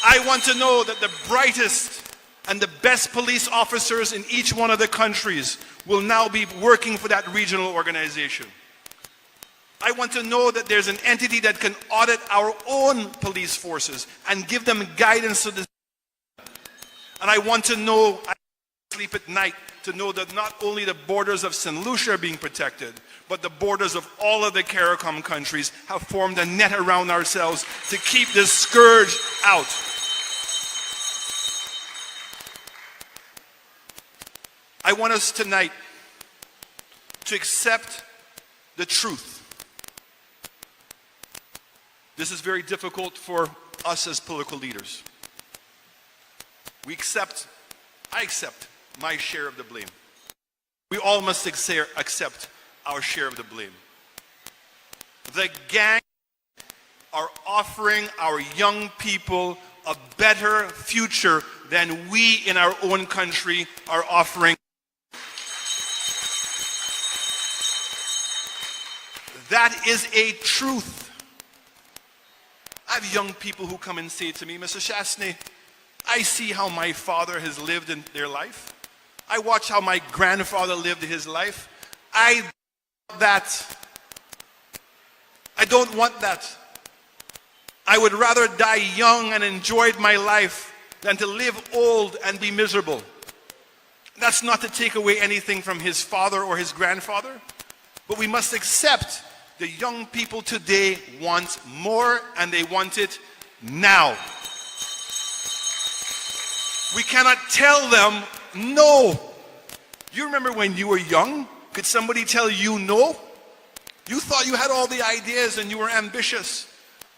S5: I want to know that the brightest and the best police officers in each one of the countries will now be working for that regional organization. I want to know that there's an entity that can audit our own police forces and give them guidance to this. And I want to know, I sleep at night, to know that not only the borders of St. Lucia are being protected, but the borders of all of the CARICOM countries have formed a net around ourselves to keep this scourge out. I want us tonight to accept the truth. This is very difficult for us as political leaders. I accept my share of the blame. We all must accept our share of the blame. The gang are offering our young people a better future than we in our own country are offering. That is a truth. I have young people who come and say to me, Mr. Chastanet, I see how my father has lived in their life. I watch how my grandfather lived his life. I don't want that. I would rather die young and enjoy my life than to live old and be miserable. That's not to take away anything from his father or his grandfather, but we must accept the young people today want more, and they want it now. We cannot tell them no. You remember when you were young? Could somebody tell you no? You thought you had all the ideas and you were ambitious.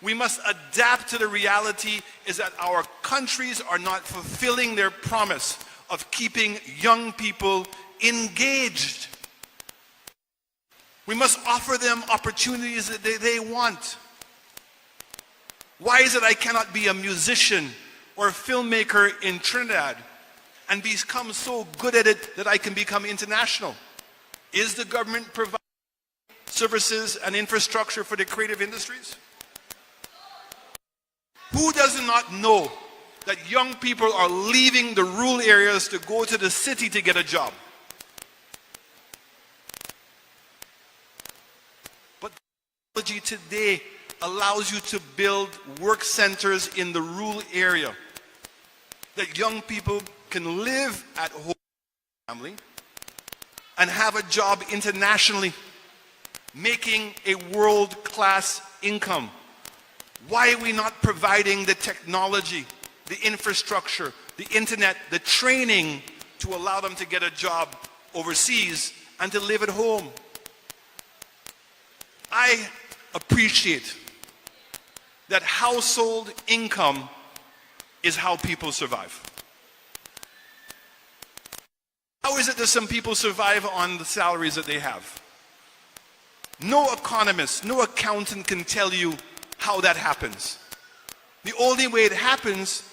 S5: We must adapt to the reality is that our countries are not fulfilling their promise of keeping young people engaged. We must offer them opportunities that they want. Why is it I cannot be a musician or a filmmaker in Trinidad and become so good at it that I can become international? Is the government providing services and infrastructure for the creative industries? Who does not know that young people are leaving the rural areas to go to the city to get a job? But technology today allows you to build work centers in the rural area that young people can live at home with their family and have a job internationally, making a world-class income. Why are we not providing the technology, the infrastructure, the internet, the training to allow them to get a job overseas and to live at home? I appreciate that household income is how people survive. How is it that some people survive on the salaries that they have? No economist, no accountant can tell you how that happens. The only way it happens,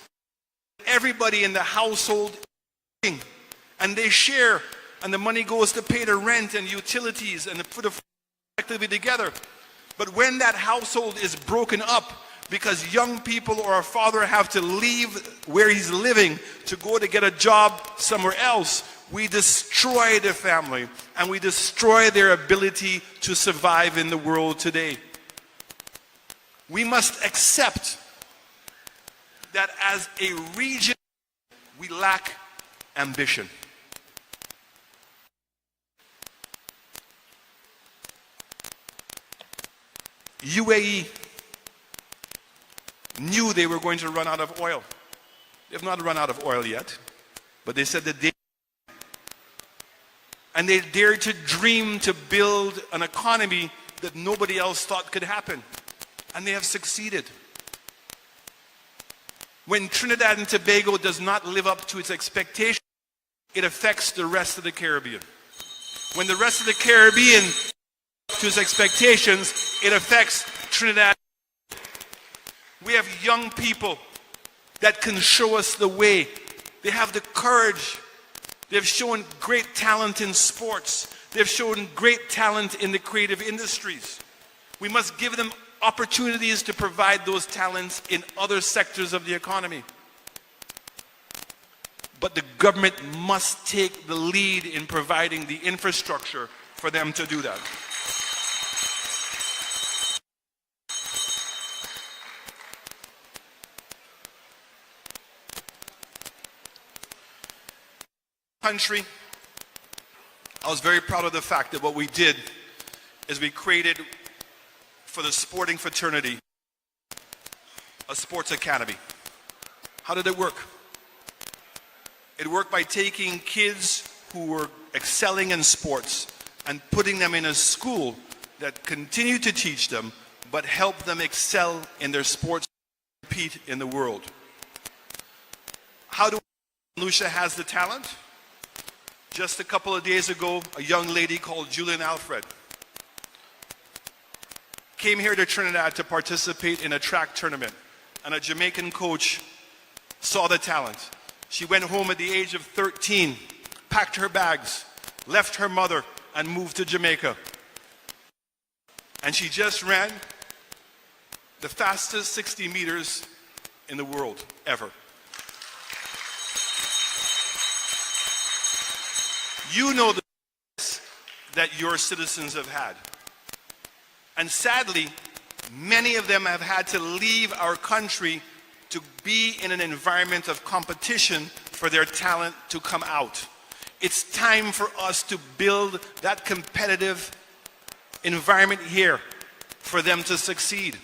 S5: everybody in the household is working, and they share, and the money goes to pay the rent and utilities and put it collectively together. But when that household is broken up because young people or a father have to leave where he's living to go to get a job somewhere else, we destroy the family and we destroy their ability to survive in the world today. We must accept that as a region, we lack ambition. UAE knew they were going to run out of oil. They've not run out of oil yet, but they said that and they dared to dream to build an economy that nobody else thought could happen. And they have succeeded. When Trinidad and Tobago does not live up to its expectations, it affects the rest of the Caribbean. When the rest of the Caribbean lives up to its expectations, it affects Trinidad. We have young people that can show us the way. They have the courage. They've shown great talent in sports. They've shown great talent in the creative industries. We must give them opportunities to provide those talents in other sectors of the economy. But the government must take the lead in providing the infrastructure for them to do that. Country, I was very proud of the fact that what we did is we created for the sporting fraternity a sports academy. How did it work? It worked by taking kids who were excelling in sports and putting them in a school that continued to teach them but helped them excel in their sports and compete in the world. How do Lucia has the talent? Just a couple of days ago, a young lady called Julian Alfred came here to Trinidad to participate in a track tournament, and a Jamaican coach saw the talent. She went home at the age of 13, packed her bags, left her mother, and moved to Jamaica. And she just ran the fastest 60 meters in the world ever. You know the that your citizens have had. And sadly, many of them have had to leave our country to be in an environment of competition for their talent to come out. It's time for us to build that competitive environment here for them to succeed.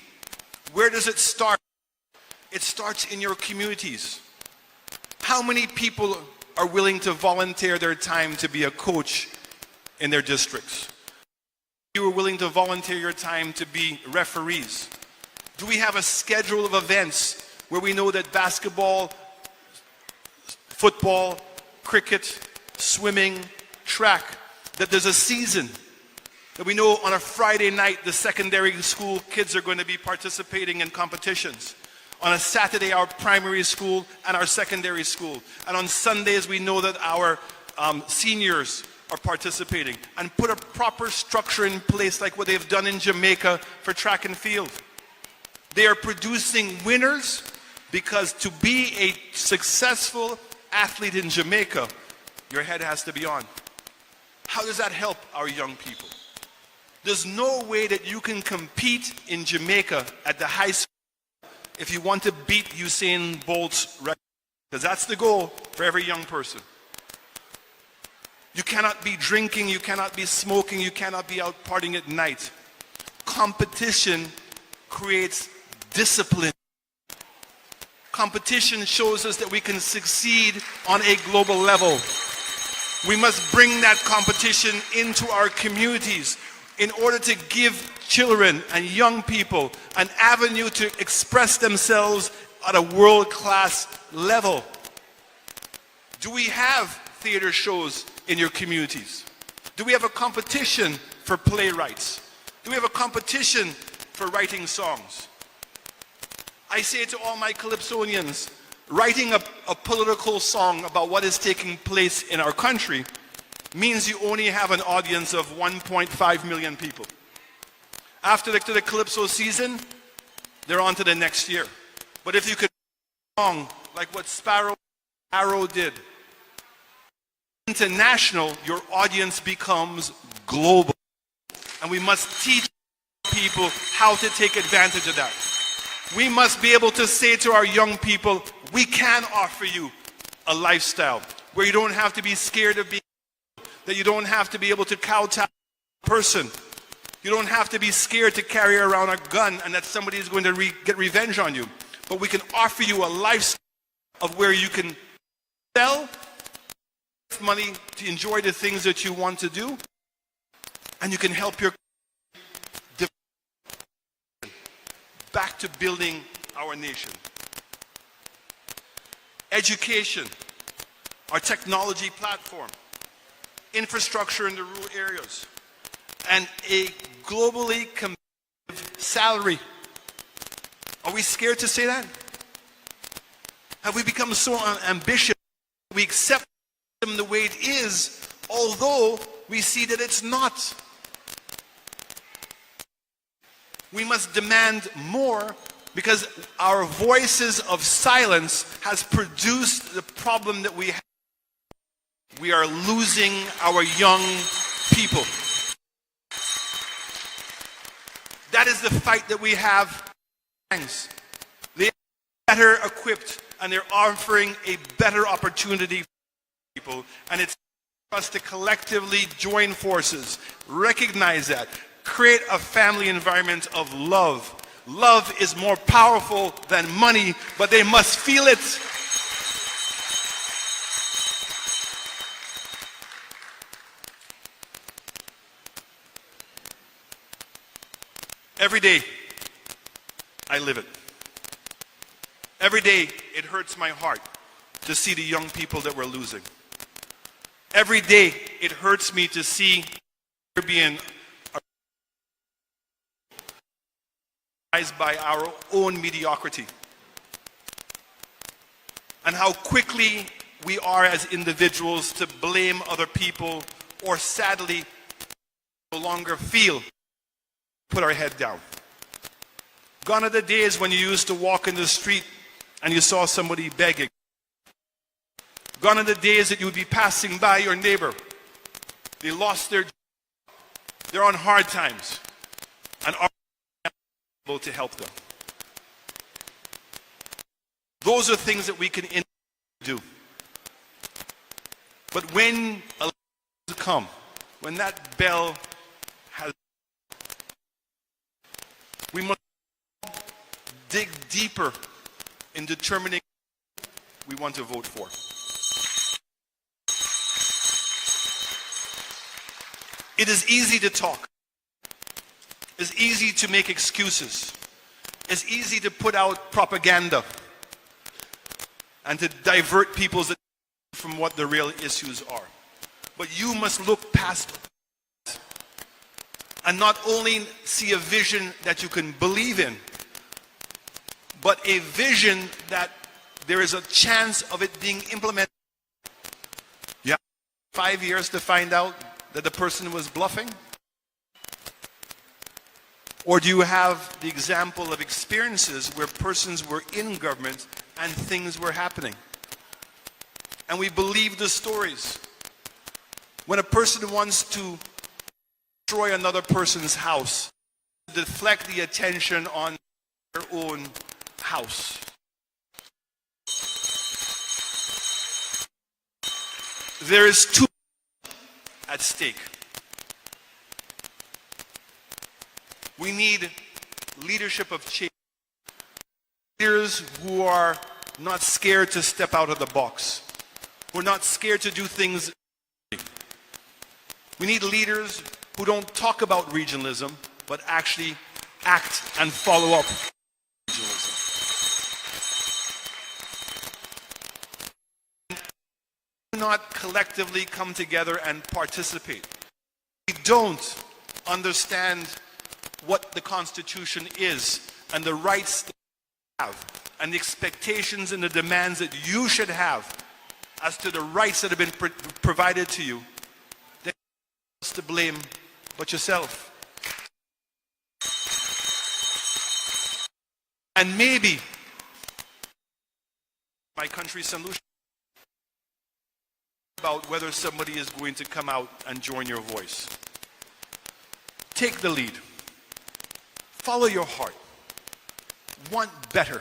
S5: Where does it start? It starts in your communities. How many people are willing to volunteer their time to be a coach in their districts? You are willing to volunteer your time to be referees? Do we have a schedule of events where we know that basketball, football, cricket, swimming, track, that there's a season, that we know on a Friday night the secondary school kids are going to be participating in competitions. On a Saturday, our primary school and our secondary school. And on Sundays, we know that our seniors are participating. And put a proper structure in place like what they've done in Jamaica for track and field. They are producing winners because to be a successful athlete in Jamaica, your head has to be on. How does that help our young people? There's no way that you can compete in Jamaica at the high school if you want to beat Usain Bolt's record, because that's the goal for every young person. You cannot be drinking, you cannot be smoking, you cannot be out partying at night. Competition creates discipline. Competition shows us that we can succeed on a global level. We must bring that competition into our communities in order to give children and young people an avenue to express themselves at a world-class level. Do we have theater shows in your communities? Do we have a competition for playwrights? Do we have a competition for writing songs? I say to all my Calypsonians, writing a political song about what is taking place in our country means you only have an audience of 1.5 million people. After the Calypso season, they're on to the next year. But if you could write a song like what Arrow did, international, your audience becomes global. And we must teach people how to take advantage of that. We must be able to say to our young people, we can offer you a lifestyle where you don't have to be scared of being, that you don't have to be able to kowtow a person. You don't have to be scared to carry around a gun and that somebody is going to get revenge on you. But we can offer you a lifestyle of where you can sell money to enjoy the things that you want to do, and you can help your back to building our nation. Education, our technology platform, infrastructure in the rural areas, and a globally competitive salary. Are we scared to say that? Have we become so ambitious we accept them the way it is, although we see that it's not? We must demand more because our voices of silence has produced the problem that we have. We are losing our young people. That is the fight that we have. They are better equipped and they're offering a better opportunity for people. And it's for us to collectively join forces, recognize that, create a family environment of love. Love is more powerful than money, but they must feel it. Every day, I live it. Every day, it hurts my heart to see the young people that we're losing. Every day, it hurts me to see being by our own mediocrity. And how quickly we are as individuals to blame other people, or sadly, no longer feel, put our head down. Gone are the days when you used to walk in the street and you saw somebody begging. Gone are the days that you would be passing by your neighbor. They lost their job. They're on hard times. And are able to help them. Those are things that we can do. But when a come, when that bell has, we must dig deeper in determining we want to vote for. It is easy to talk. It's easy to make excuses. It's easy to put out propaganda and to divert people's attention from what the real issues are. But you must look past and not only see a vision that you can believe in, but a vision that there is a chance of it being implemented. You have 5 years to find out that the person was bluffing? Or do you have the example of experiences where persons were in government and things were happening? And we believe the stories. When a person wants to destroy another person's house, deflect the attention on their own house. There is too much at stake. We need leadership of change. Leaders who are not scared to step out of the box. Who are not scared to do things. We need leaders who don't talk about regionalism, but actually act and follow up regionalism. Do not collectively come together and participate. We don't understand what the Constitution is and the rights that you have and the expectations and the demands that you should have as to the rights that have been provided to you. Then who's to blame but yourself? And maybe my country's solution about whether somebody is going to come out and join your voice. Take the lead. Follow your heart. Want better.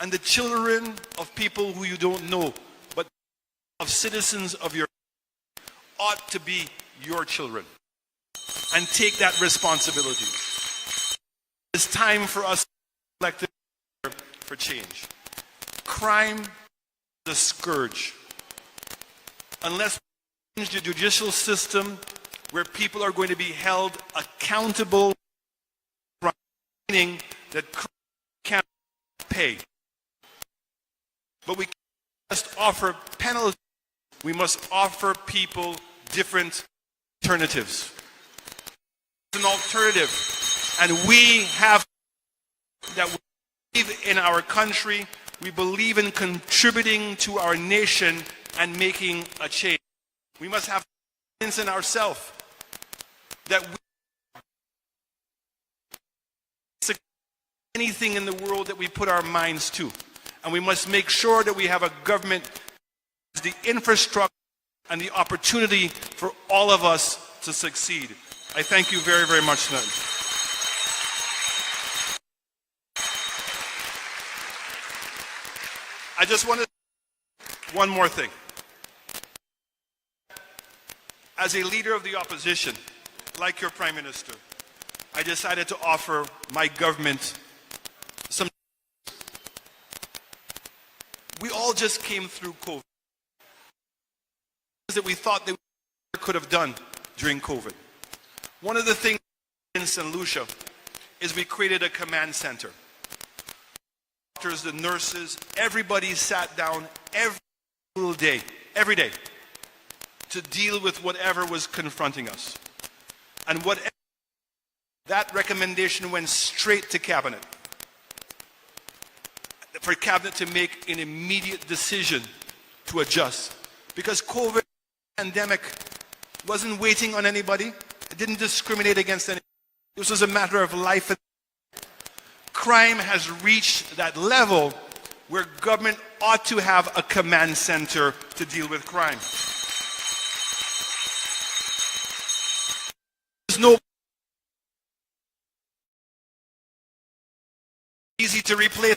S5: And the children of people who you don't know, but of citizens of your ought to be your children. And take that responsibility. It's time for us to elect for change. Crime is a scourge. Unless we change the judicial system where people are going to be held accountable, meaning that crime can't pay. But we can't just offer penalties. We must offer people different alternatives. It's an alternative. And we have that we believe in our country. We believe in contributing to our nation and making a change. We must have confidence in ourselves that we can anything in the world that we put our minds to. And we must make sure that we have a government that has the infrastructure and the opportunity for all of us to succeed. I thank you very, very much tonight. I just want to say one more thing. As a leader of the opposition, like your Prime Minister, I decided to offer my government some. We all just came through COVID. That we thought that we could have done during COVID. One of the things in St. Lucia is we created a command center. Doctors, the nurses, everybody sat down every single day, every day, to deal with whatever was confronting us. And whatever, that recommendation went straight to Cabinet. For Cabinet to make an immediate decision to adjust. Because COVID pandemic wasn't waiting on anybody. It didn't discriminate against anybody. This was a matter of life and death. crime has reached that level where government ought to have a command center to deal with crime. There's no easy to replace.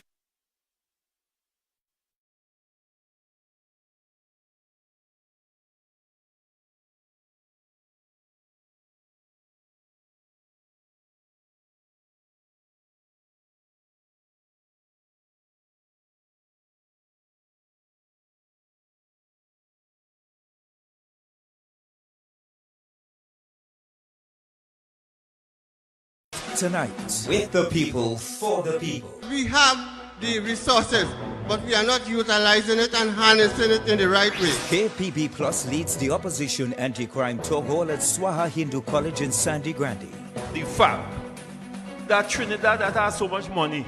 S6: Tonight, with the people, for the people.
S7: We have the resources, but we are not utilizing it and harnessing it in the right way.
S6: KPP Plus leads the opposition anti-crime tour hall at Swaha Hindu College in Sandy Grande.
S8: The fact that Trinidad that has so much money,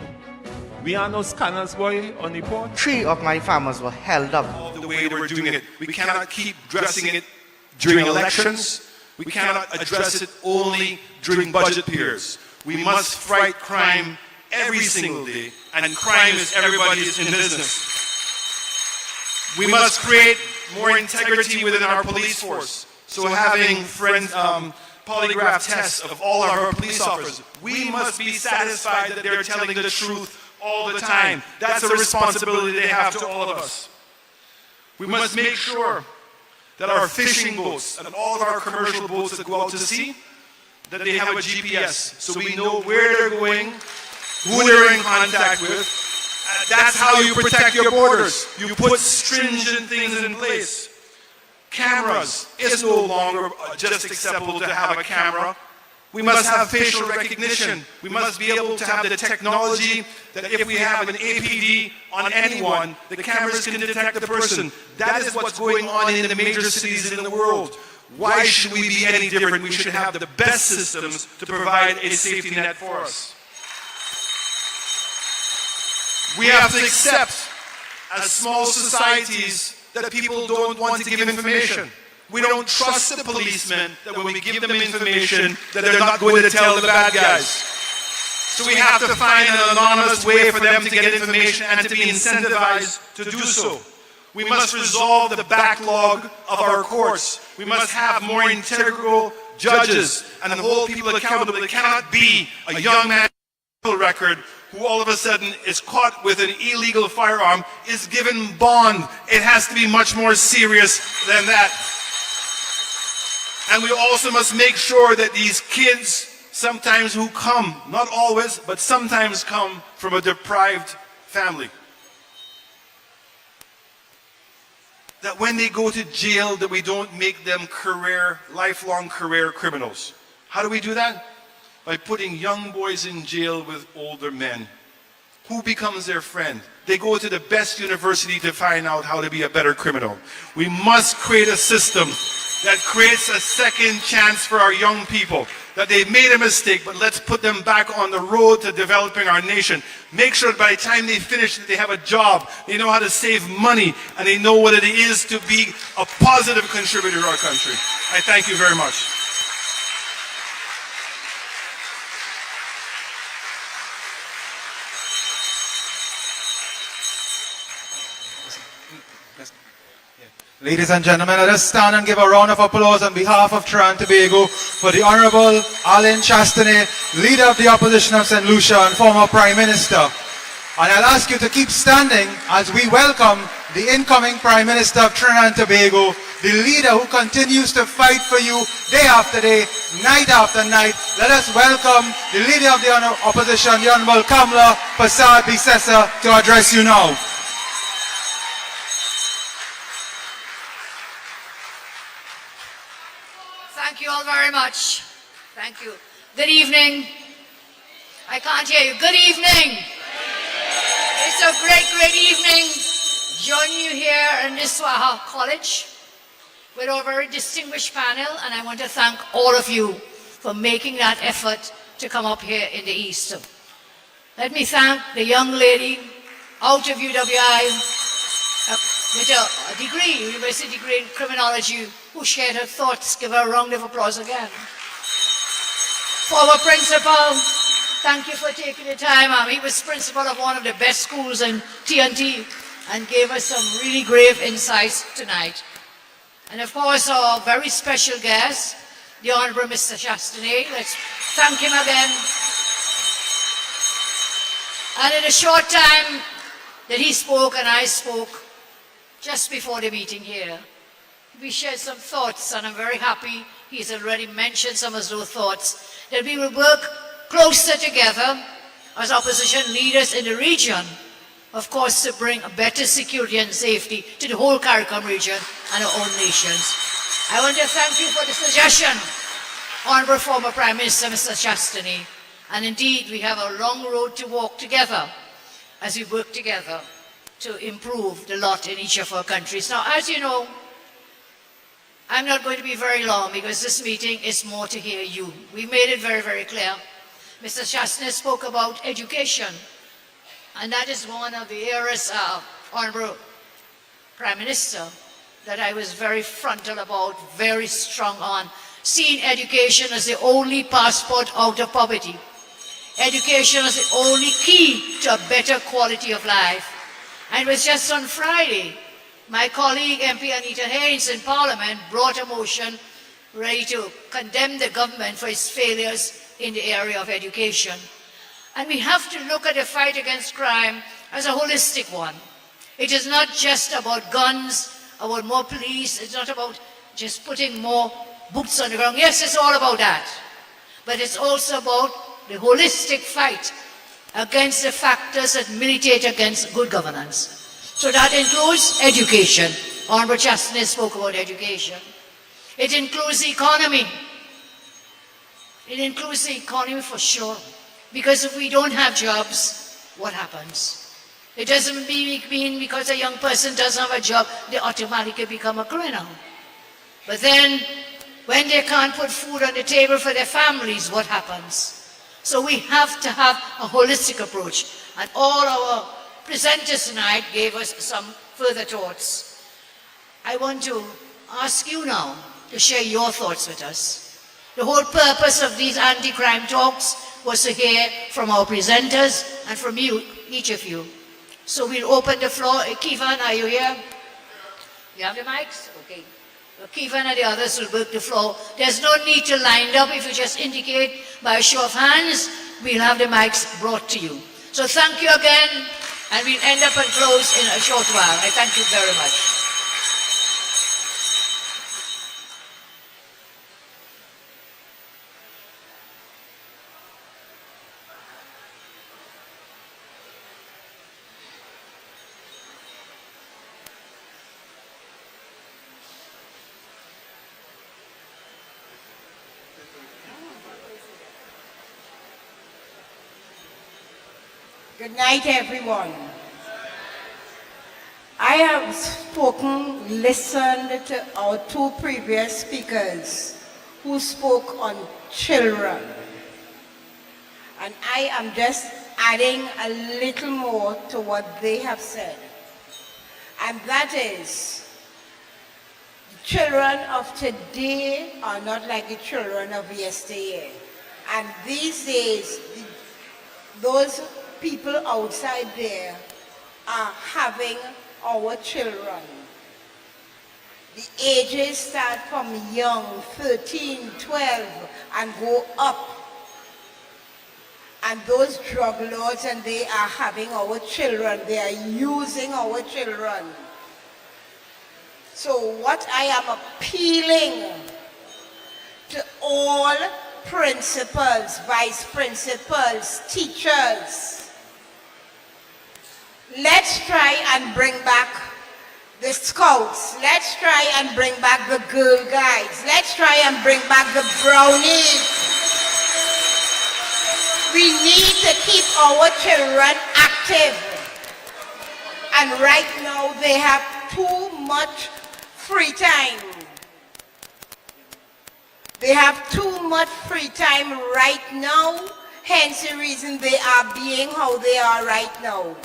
S8: we are no scanners boy on the port.
S9: 3 of my farmers were held up.
S5: The way we're doing it, we cannot keep addressing it during elections. We cannot address it only during budget periods. We must fight crime every single day, and crime is everybody's in business. We must create more integrity within our police force. So having polygraph tests of all of our police officers, we must be satisfied that they're telling the truth all the time. That's a responsibility they have to all of us. We must make sure that our fishing boats and all of our commercial boats that go out to sea, that they have a GPS, so we know where they're going, who they're in contact with. That's how you protect your borders. You put stringent things in place. Cameras is no longer just acceptable to have a camera. We must have facial recognition. We must be able to have the technology that if we have an APD on anyone, the cameras can detect the person. That is what's going on in the major cities in the world. Why should we be any different? We should have the best systems to provide a safety net for us. We have to accept, as small societies, that people don't want to give information. We don't trust the policemen that when we give them information that they're not going to tell the bad guys. So we have to find an anonymous way for them to get information and to be incentivized to do so. We must resolve the backlog of our courts. We must have more integral judges and hold people accountable. It cannot be a young man with a record who all of a sudden is caught with an illegal firearm, is given bond. It has to be much more serious than that. And we also must make sure that these kids, sometimes who come, not always, but sometimes come from a deprived family, that when they go to jail, that we don't make them lifelong career criminals. How do we do that? By putting young boys in jail with older men. Who becomes their friend? They go to the best university to find out how to be a better criminal. We must create a system that creates a second chance for our young people, that they made a mistake, but let's put them back on the road to developing our nation. Make sure that by the time they finish, that they have a job, they know how to save money, and they know what it is to be a positive contributor to our country. I thank you very much.
S1: Ladies and gentlemen, let us stand and give a round of applause on behalf of Trinidad and Tobago for the Honorable Alan Chastanet, Leader of the Opposition of St. Lucia and former Prime Minister. And I'll ask you to keep standing as we welcome the incoming Prime Minister of Trinidad and Tobago, the leader who continues to fight for you day after day, night after night. Let us welcome the Leader of the Opposition, the Honorable Kamla Prasad Bisesa, to address you now.
S3: Thank you all very much. Thank you. Good evening. I can't hear you. Good evening. It's a great, great evening joining you here in Swaha College with our very distinguished panel, and I want to thank all of you for making that effort to come up here in the East. Let me thank the young lady out of UWI with a degree, university degree in criminology, who shared her thoughts. Give her a round of applause again. Former principal Thank you for taking the time. He was principal of one of the best schools in TNT and gave us some really grave insights tonight. And of course, our very special guest, the Honorable Mr. Chastanet. Let's thank him again. And in a short time that he spoke and I spoke, just before the meeting here, we shared some thoughts, and I'm very happy he's already mentioned some of those thoughts, that we will work closer together as opposition leaders in the region, of course, to bring a better security and safety to the whole CARICOM region and our own nations. I want to thank you for the suggestion, Honourable former Prime Minister, Mr. Chastanet. And indeed, we have a long road to walk together as we work together to improve the lot in each of our countries. Now, as you know, I'm not going to be very long because this meeting is more to hear you. We made it very, very clear. Mr. Chastanet spoke about education, and that is one of the areas, Honourable Prime Minister, that I was very frontal about, very strong on, seeing education as the only passport out of poverty. Education is the only key to a better quality of life. And it was just on Friday, my colleague MP Anita Haynes in Parliament brought a motion ready to condemn the government for its failures in the area of education. And we have to look at the fight against crime as a holistic one. It is not just about guns, about more police, it's not about just putting more boots on the ground. Yes, it's all about that. But it's also about the holistic fight against the factors that militate against good governance. So that includes education. Honourable Chastanet spoke about education. It includes the economy. It includes the economy for sure. Because if we don't have jobs, what happens? It doesn't mean because a young person doesn't have a job, they automatically become a criminal. But then, when they can't put food on the table for their families, what happens? So we have to have a holistic approach. And all our presenters tonight gave us some further thoughts. I want to ask you now to share your thoughts with us. The whole purpose of these anti-crime talks was to hear from our presenters and from you, each of you. So we'll open the floor. Kievan, are you here? You have the mics? Okay. Kievan and the others will work the floor. There's no need to line up. If you just indicate by a show of hands, we'll have the mics brought to you. So thank you again, and we'll end up and close in a short while. I thank you very much.
S10: Good night, everyone. I have listened to our two previous speakers who spoke on children. And I am just adding a little more to what they have said. And that is, the children of today are not like the children of yesteryear. And these days, those people outside there are having our children. The ages start from young, 13, 12, and go up. And those drug lords, and they are having our children. They are using our children. So what I am appealing to all principals, vice principals, teachers, let's try and bring back the scouts. Let's try and bring back the Girl Guides. Let's try and bring back the brownies. We need to keep our children active. And right now they have too much free time. They have too much free time right now, hence the reason they are being how they are right now.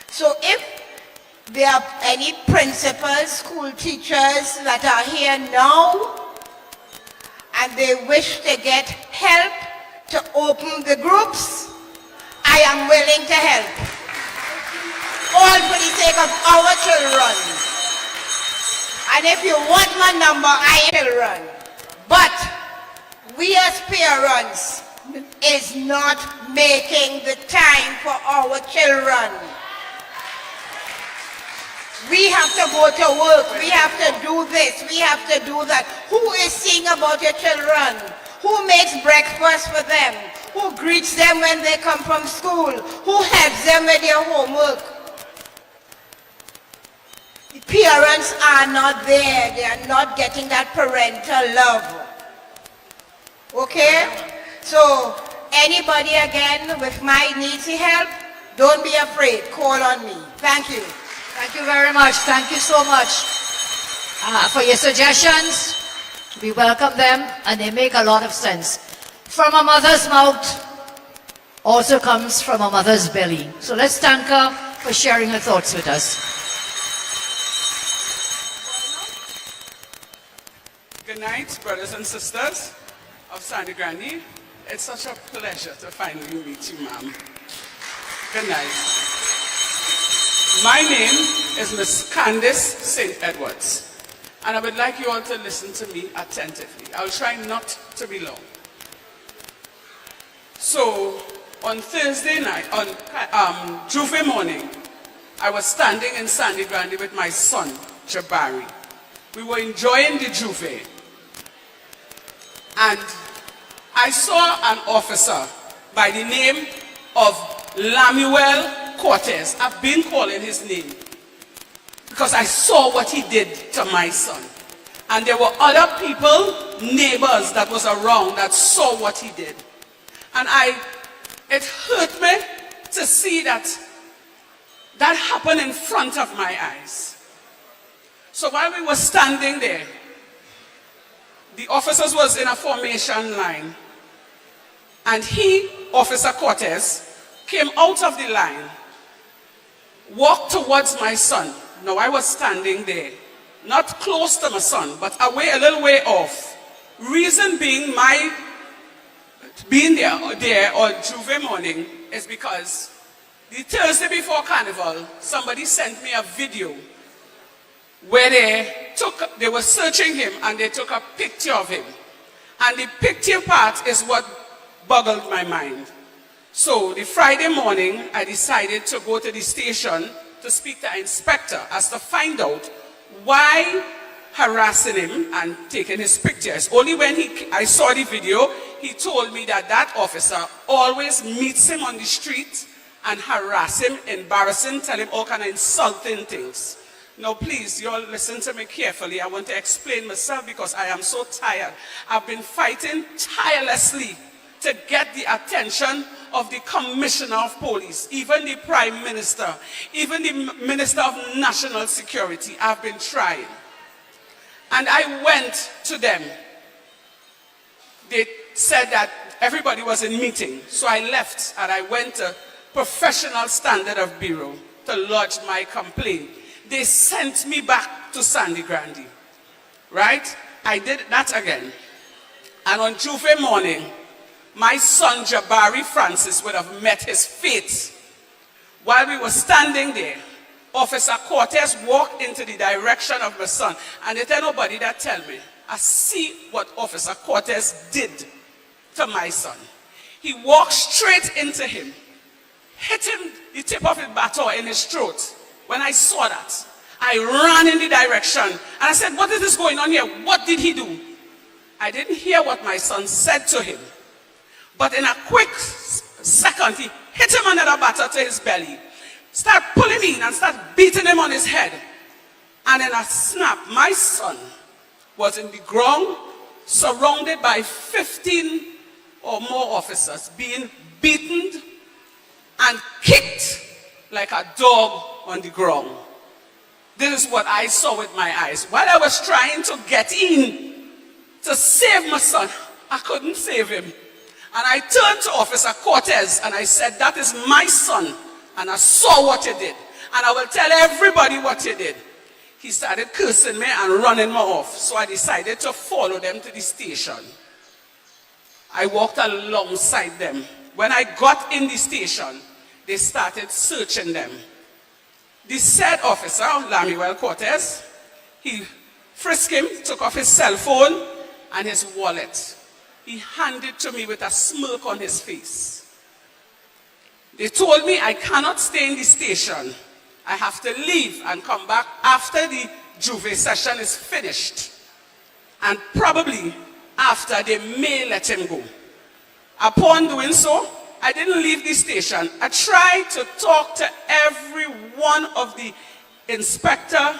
S10: So if there are any principals, school teachers that are here now, and they wish to get help to open the groups, I am willing to help. All for the sake of our children. And if you want my number, I am children. But we as parents is not making the time for our children. We have to go to work, we have to do this, we have to do that. Who is seeing about your children? Who makes breakfast for them? Who greets them when they come from school? Who helps them with their homework? The parents are not there, they are not getting that parental love. Okay? So, anybody again with my needs help, don't be afraid, call on me. Thank you.
S3: Thank you very much. Thank you so much for your suggestions. We welcome them and they make a lot of sense. From a mother's mouth also comes from a mother's belly. So let's thank her for sharing her thoughts with us.
S11: Good night, brothers and sisters of Sandy Grande. It's such a pleasure to finally meet you, ma'am. Good night. My name is Miss Candice St. Edwards, and I would like you all to listen to me attentively. I'll try not to be long. So, on Thursday night, on Juve morning, I was standing in Sandy Grande with my son, Jabari. We were enjoying the Juve, and I saw an officer by the name of Lamuel Cortez. I've been calling his name because I saw what he did to my son. And there were other people, neighbors that was around that saw what he did. And it hurt me to see that happened in front of my eyes. So while we were standing there, the officers was in a formation line. And Officer Cortez, came out of the line, walked towards my son. Now I was standing there, not close to my son, but away, a little way off. Reason being my being there on Juve morning is because the Thursday before Carnival, somebody sent me a video where they were searching him and they took a picture of him. And the picture part is what boggled my mind. So the Friday morning, I decided to go to the station to speak to an inspector as to find out why harassing him and taking his pictures. Only when I saw the video, he told me that officer always meets him on the street and harass him, embarrass him, tell him all kind of insulting things. Now please, you all listen to me carefully. I want to explain myself because I am so tired. I've been fighting tirelessly to get the attention of the Commissioner of Police, even the Prime Minister, even the Minister of National Security. I've been trying. And I went to them. They said that everybody was in meeting. So I left and I went to Professional Standard of Bureau to lodge my complaint. They sent me back to Sandy Grande. Right? I did that again. And on Juve morning, my son Jabari Francis would have met his fate. While we were standing there, Officer Cortez walked into the direction of my son. And they tell nobody that tell me. I see what Officer Cortez did to my son. He walked straight into him, hit him the tip of his baton in his throat. When I saw that, I ran in the direction. And I said, what is this going on here? What did he do? I didn't hear what my son said to him. But in a quick second, he hit him another batter to his belly. Start pulling him in and start beating him on his head. And in a snap, my son was in the ground, surrounded by 15 or more officers, being beaten and kicked like a dog on the ground. This is what I saw with my eyes. While I was trying to get in to save my son, I couldn't save him. And I turned to Officer Cortez and I said, that is my son. And I saw what you did. And I will tell everybody what you did. He started cursing me and running me off. So I decided to follow them to the station. I walked alongside them. When I got in the station, they started searching them. The said officer, Lamuel Cortez, he frisked him, took off his cell phone and his wallet. He handed it to me with a smirk on his face. They told me I cannot stay in the station. I have to leave and come back after the juve session is finished. And probably after they may let him go. Upon doing so, I didn't leave the station. I tried to talk to every one of the inspector,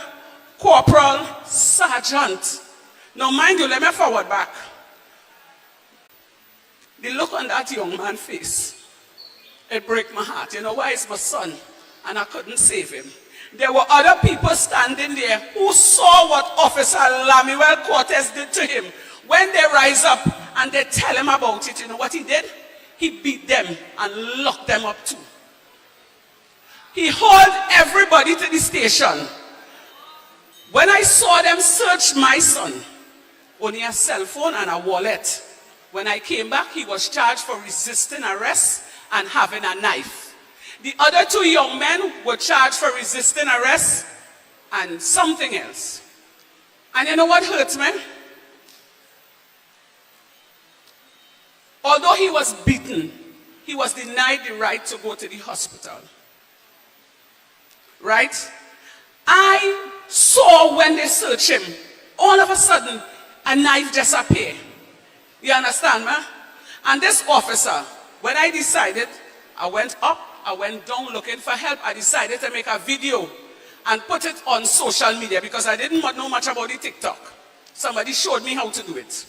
S11: corporal, sergeant. Now mind you, let me forward back. The look on that young man's face, it broke my heart. You know why? It's my son, and I couldn't save him. There were other people standing there who saw what Officer Lamuel Cortez did to him. When they rise up and they tell him about it, you know what he did? He beat them and locked them up too. He hauled everybody to the station. When I saw them search my son, only a cell phone and a wallet. When I came back, he was charged for resisting arrest and having a knife. The other two young men were charged for resisting arrest and something else. And you know what hurts me? Although he was beaten, he was denied the right to go to the hospital. Right? I saw when they searched him, all of a sudden, a knife just appeared. You understand, man? And this officer, when I decided, I went up, I went down looking for help. I decided to make a video and put it on social media because I didn't know much about the TikTok. Somebody showed me how to do it.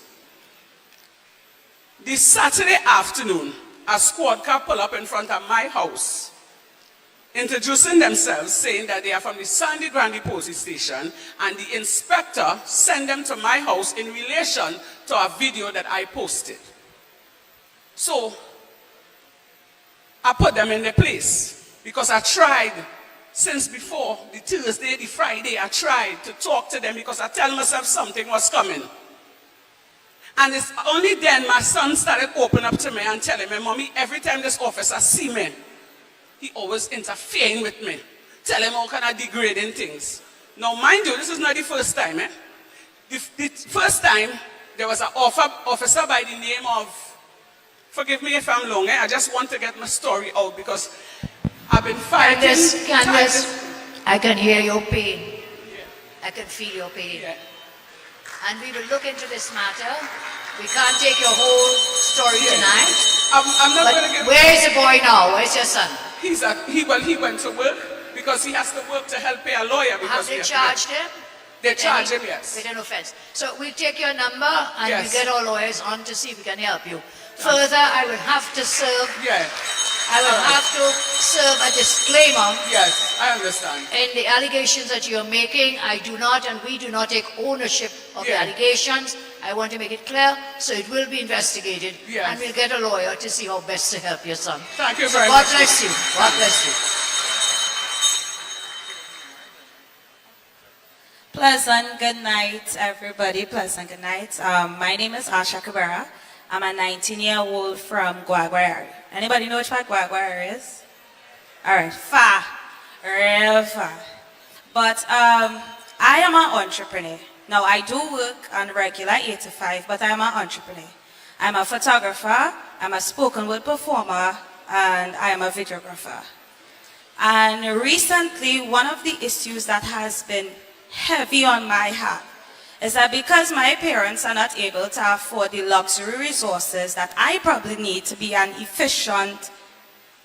S11: This Saturday afternoon, a squad car pulled up in front of my house, introducing themselves, saying that they are from the Sandy Grande police station, and the inspector sent them to my house in relation to a video that I posted. So, I put them in their place because I tried since before the Thursday, the Friday, I tried to talk to them because I tell myself something was coming. And it's only then my son started opening up to me and telling me, Mommy, every time this officer see me, he always interfering with me, telling me all kind of degrading things. Now, mind you, this is not the first time. The first time, there was an officer by the name of, forgive me if I'm long, I just want to get my story out because I've been fighting.
S3: Candace, I can hear your pain. Yeah. I can feel your pain. Yeah. And we will look into this matter. We can't take your whole story tonight.
S11: I'm not going to give.
S3: Where is the boy now? Where's your son?
S11: He went to work because he has to work to help pay a lawyer.
S3: Have they charged him?
S11: They charge him, yes.
S3: With an offense. So we'll take your number and we'll get our lawyers on to see if we can help you. Further, I will have to serve.
S11: Yeah.
S3: I will have to serve a disclaimer.
S11: Yes, I understand.
S3: In the allegations that you're making, I do not and we do not take ownership of the allegations. I want to make it clear, so it will be investigated.
S11: Yes.
S3: And we'll get a lawyer to see how best to help your son.
S11: Thank you very much.
S3: God bless you. God bless you.
S12: Pleasant good night, everybody. Pleasant good night. My name is Asha Cabrera. I'm a 19-year-old from Guaguayari. Anybody know which part Guaguayari is? All right, far, real far. But I am an entrepreneur. Now, I do work on regular 8 to 5, but I'm an entrepreneur. I'm a photographer, I'm a spoken word performer, and I am a videographer. And recently, one of the issues that has been heavy on my heart is that because my parents are not able to afford the luxury resources that I probably need to be an efficient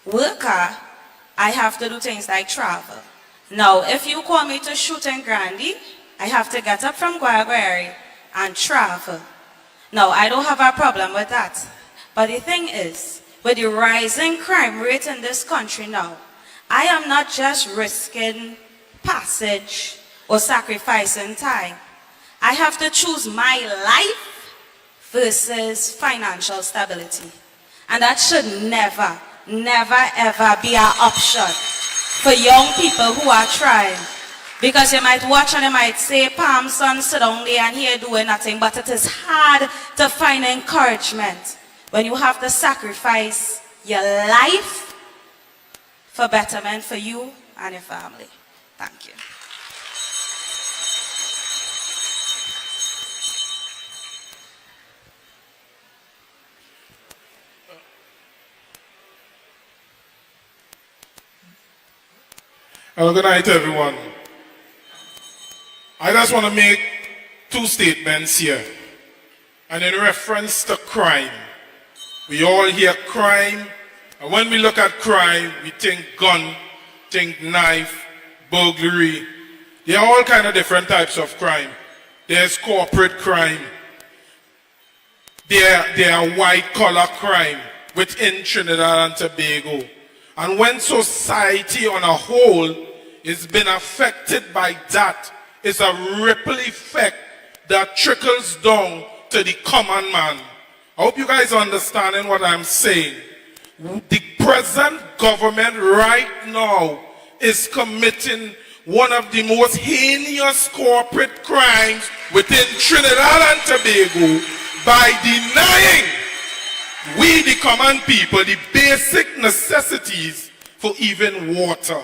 S12: worker, I have to do things like travel. Now, if you call me to shoot in Grande, I have to get up from Guaguayari and travel. Now, I don't have a problem with that. But the thing is, with the rising crime rate in this country now, I am not just risking passage or sacrificing time. I have to choose my life versus financial stability. And that should never, never, ever be an option for young people who are trying. Because you might watch and you might say, Palm son, sit down there and here doing nothing. But it is hard to find encouragement when you have to sacrifice your life for betterment for you and your family. Thank you.
S13: Well, good night, everyone. I just want to make two statements here. And in reference to crime, we all hear crime, and when we look at crime, we think gun, think knife, burglary. There are all kind of different types of crime. There's corporate crime. There are white-collar crime within Trinidad and Tobago. And when society on a whole is been affected by that, it's a ripple effect that trickles down to the common man. I hope you guys are understanding what I'm saying. The present government right now is committing one of the most heinous corporate crimes within Trinidad and Tobago by denying we, the common people, the basic necessities for even water.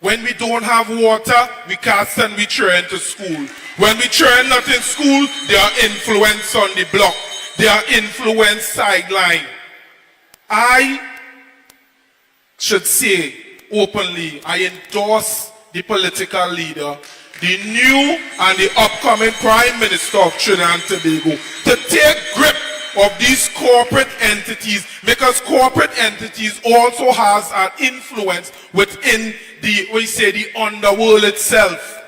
S13: When we don't have water, we can't send we children to school. When we children not in school, they are influenced on the block. They are influenced sideline. I should say openly, I endorse the political leader, the new and the upcoming Prime Minister of Trinidad and Tobago, to take grip of these corporate entities, because corporate entities also has an influence within the underworld itself.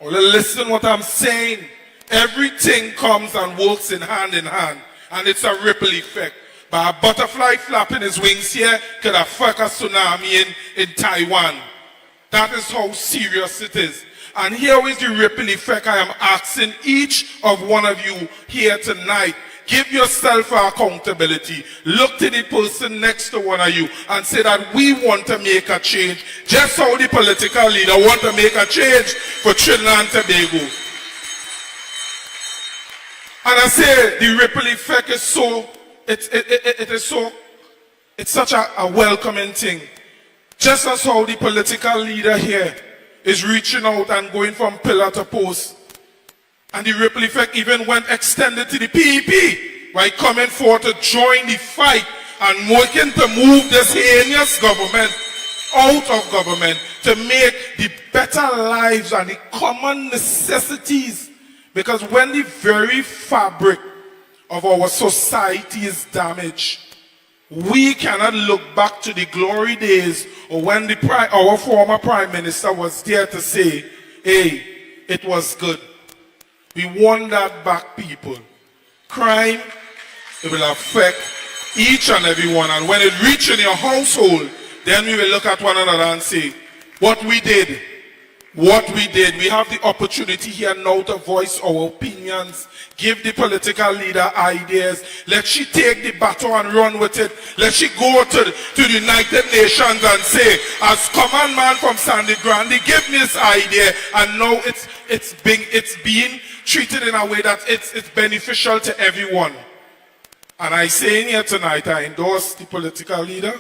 S13: Well, listen what I'm saying. Everything comes and works in hand, and it's a ripple effect. By a butterfly flapping his wings here could affect a tsunami in Taiwan. That is how serious it is. And here is the ripple effect I am asking each of one of you here tonight. Give yourself accountability. Look to the person next to one of you and say that we want to make a change. Just how the political leader want to make a change for Trinidad and Tobago. And I say the ripple effect is so, it's such a welcoming thing. Just as how the political leader here is reaching out and going from pillar to post. And the ripple effect even went extended to the PEP by coming forth to join the fight and working to move this heinous government out of government to make the better lives and the common necessities. Because when the very fabric of our society is damaged, we cannot look back to the glory days or when our former Prime Minister was there to say, hey, it was good. We want that back, people. Crime, it will affect each and every one. And when it reaches in your household, then we will look at one another and say, what we did. We have the opportunity here now to voice our opinions. Give the political leader ideas. Let she take the battle and run with it. Let she go to the United Nations and say, as common man from Sandy Grande, give me this idea. And now it's being treated in a way that it's beneficial to everyone. And I say in here tonight, I endorse the political leader.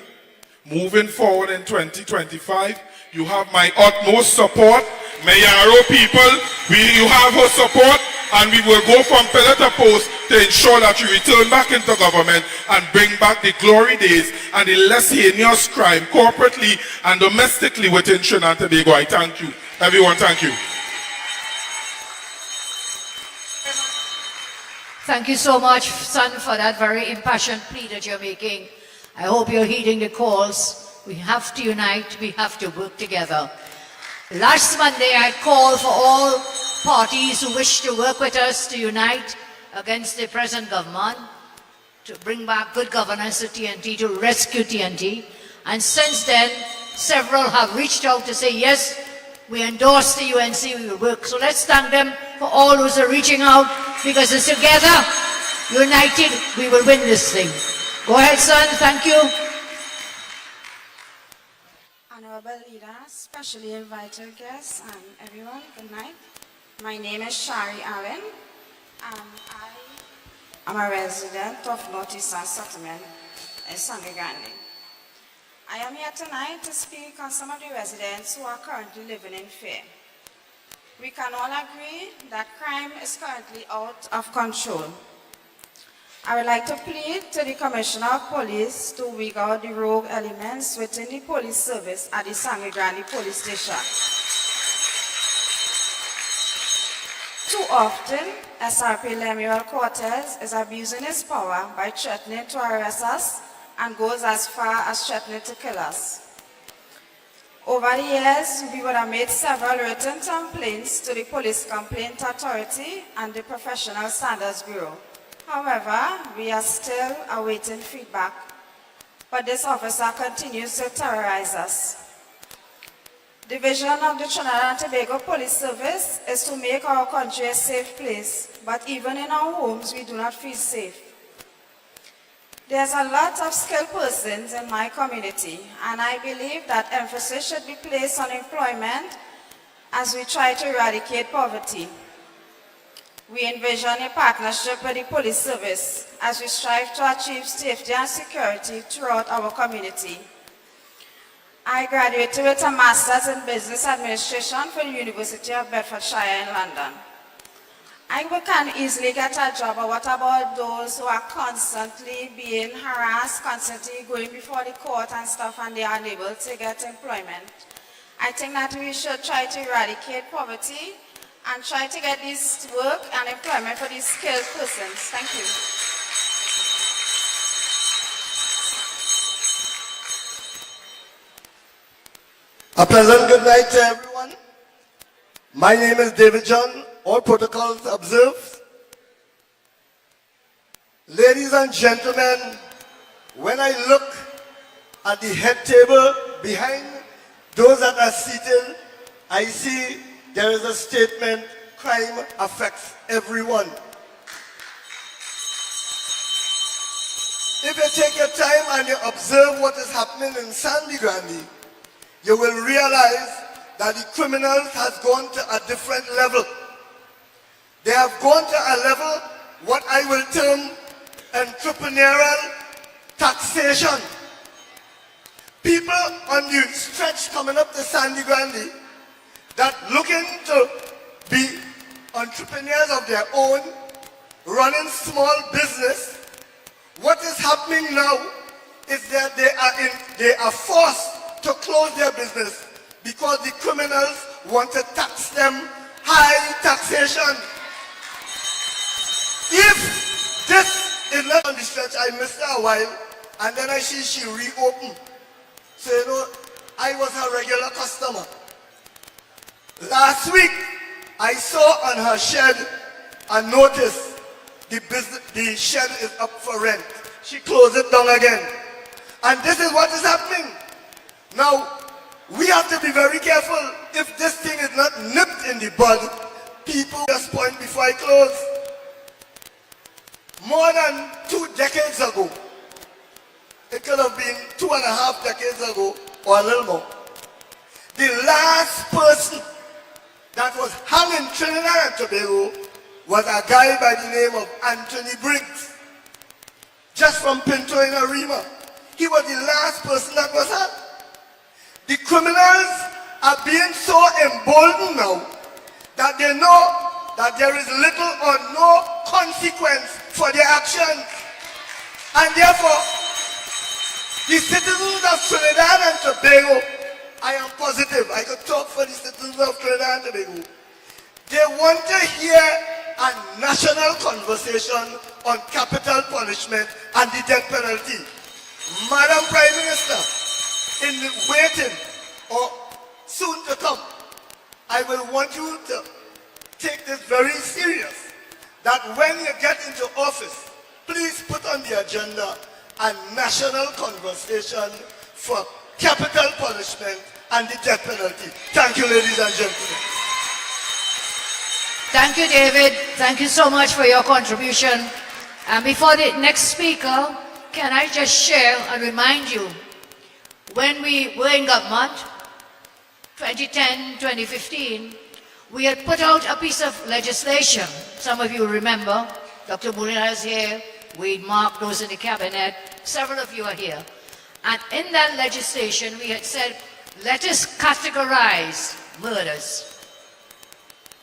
S13: Moving forward in 2025, you have my utmost support. Mayaro people, you have her support, and we will go from pillar to post to ensure that you return back into government and bring back the glory days and the less heinous crime corporately and domestically within Trinidad and Tobago. I thank you. Everyone, thank you.
S3: Thank you so much, son, for that very impassioned plea that you're making. I hope you're heeding the calls. We have to unite. We have to work together. Last Monday, I called for all parties who wish to work with us to unite against the present government, to bring back good governance to TNT, to rescue TNT. And since then, several have reached out to say, yes, we endorse the UNC, we will work. So let's thank them for all those are reaching out, because it's together, united, we will win this thing. Go ahead, son. Thank you.
S14: Honorable Leader, specially invited guests, and everyone, good night. My name is Shari Allen, and I I'm a resident of Northeastern Settlement in Sangre Grande. I am here tonight to speak on some of the residents who are currently living in fear. We can all agree that crime is currently out of control. I would like to plead to the Commissioner of Police to weed out the rogue elements within the police service at the Sangre Grande Police Station. Too often, SRP Lemuel Cortez is abusing his power by threatening to arrest us and goes as far as threatening to kill us. Over the years, we would have made several written complaints to the Police Complaint Authority and the Professional Standards Bureau. However, we are still awaiting feedback, but this officer continues to terrorize us. The vision of the Trinidad and Tobago Police Service is to make our country a safe place, but even in our homes, we do not feel safe. There's a lot of skilled persons in my community, and I believe that emphasis should be placed on employment as we try to eradicate poverty. We envision a partnership with the police service as we strive to achieve safety and security throughout our community. I graduated with a master's in business administration from the University of Bedfordshire in London. I can easily get a job, but what about those who are constantly being harassed, constantly going before the court and stuff, and they are unable to get employment? I think that we should try to eradicate poverty and try to get this work and employment for these skilled persons. Thank you.
S15: A pleasant good night to everyone. My name is David John. All protocols observed. Ladies and gentlemen, when I look at the head table behind those that are seated, I see there is a statement, crime affects everyone. If you take your time and you observe what is happening in Sangre Grande, you will realize that the criminals has gone to a different level. They have gone to a level, what I will term entrepreneurial taxation. People on the stretch coming up to Sangre Grande that looking to be entrepreneurs of their own, running small business. What is happening now is that they are forced to close their business because the criminals want to tax them high taxation. If this is not on the stretch, I missed her a while, and then I see she reopened. So, you know, I was her regular customer. Last week, I saw on her shed a notice, the shed is up for rent. She closed it down again. And this is what is happening. Now, we have to be very careful. If this thing is not nipped in the bud, people just point before I close. More than 2 decades ago, it could have been 2.5 decades ago or a little more, the last person that was hung in Trinidad and Tobago was a guy by the name of Anthony Briggs, just from Pinto in Arima. He was the last person that was hung. The criminals are being so emboldened now that they know that there is little or no consequence for their actions. And therefore, the citizens of Trinidad and Tobago, I am positive, I could talk for the citizens of Trinidad and Tobago, they want to hear a national conversation on capital punishment and the death penalty. Madam Prime Minister, in the waiting or soon to come, I will want you to take this very serious, that when you get into office, please put on the agenda a national conversation for capital punishment and the death penalty. Thank you, ladies and gentlemen.
S3: Thank you, David. Thank you so much for your contribution. And before the next speaker, can I just share and remind you, when we were in government, 2010, 2015, we had put out a piece of legislation, some of you remember, Dr. Mulina is here. We marked those in the cabinet. Several of you are here. And in that legislation, we had said, let us categorize murders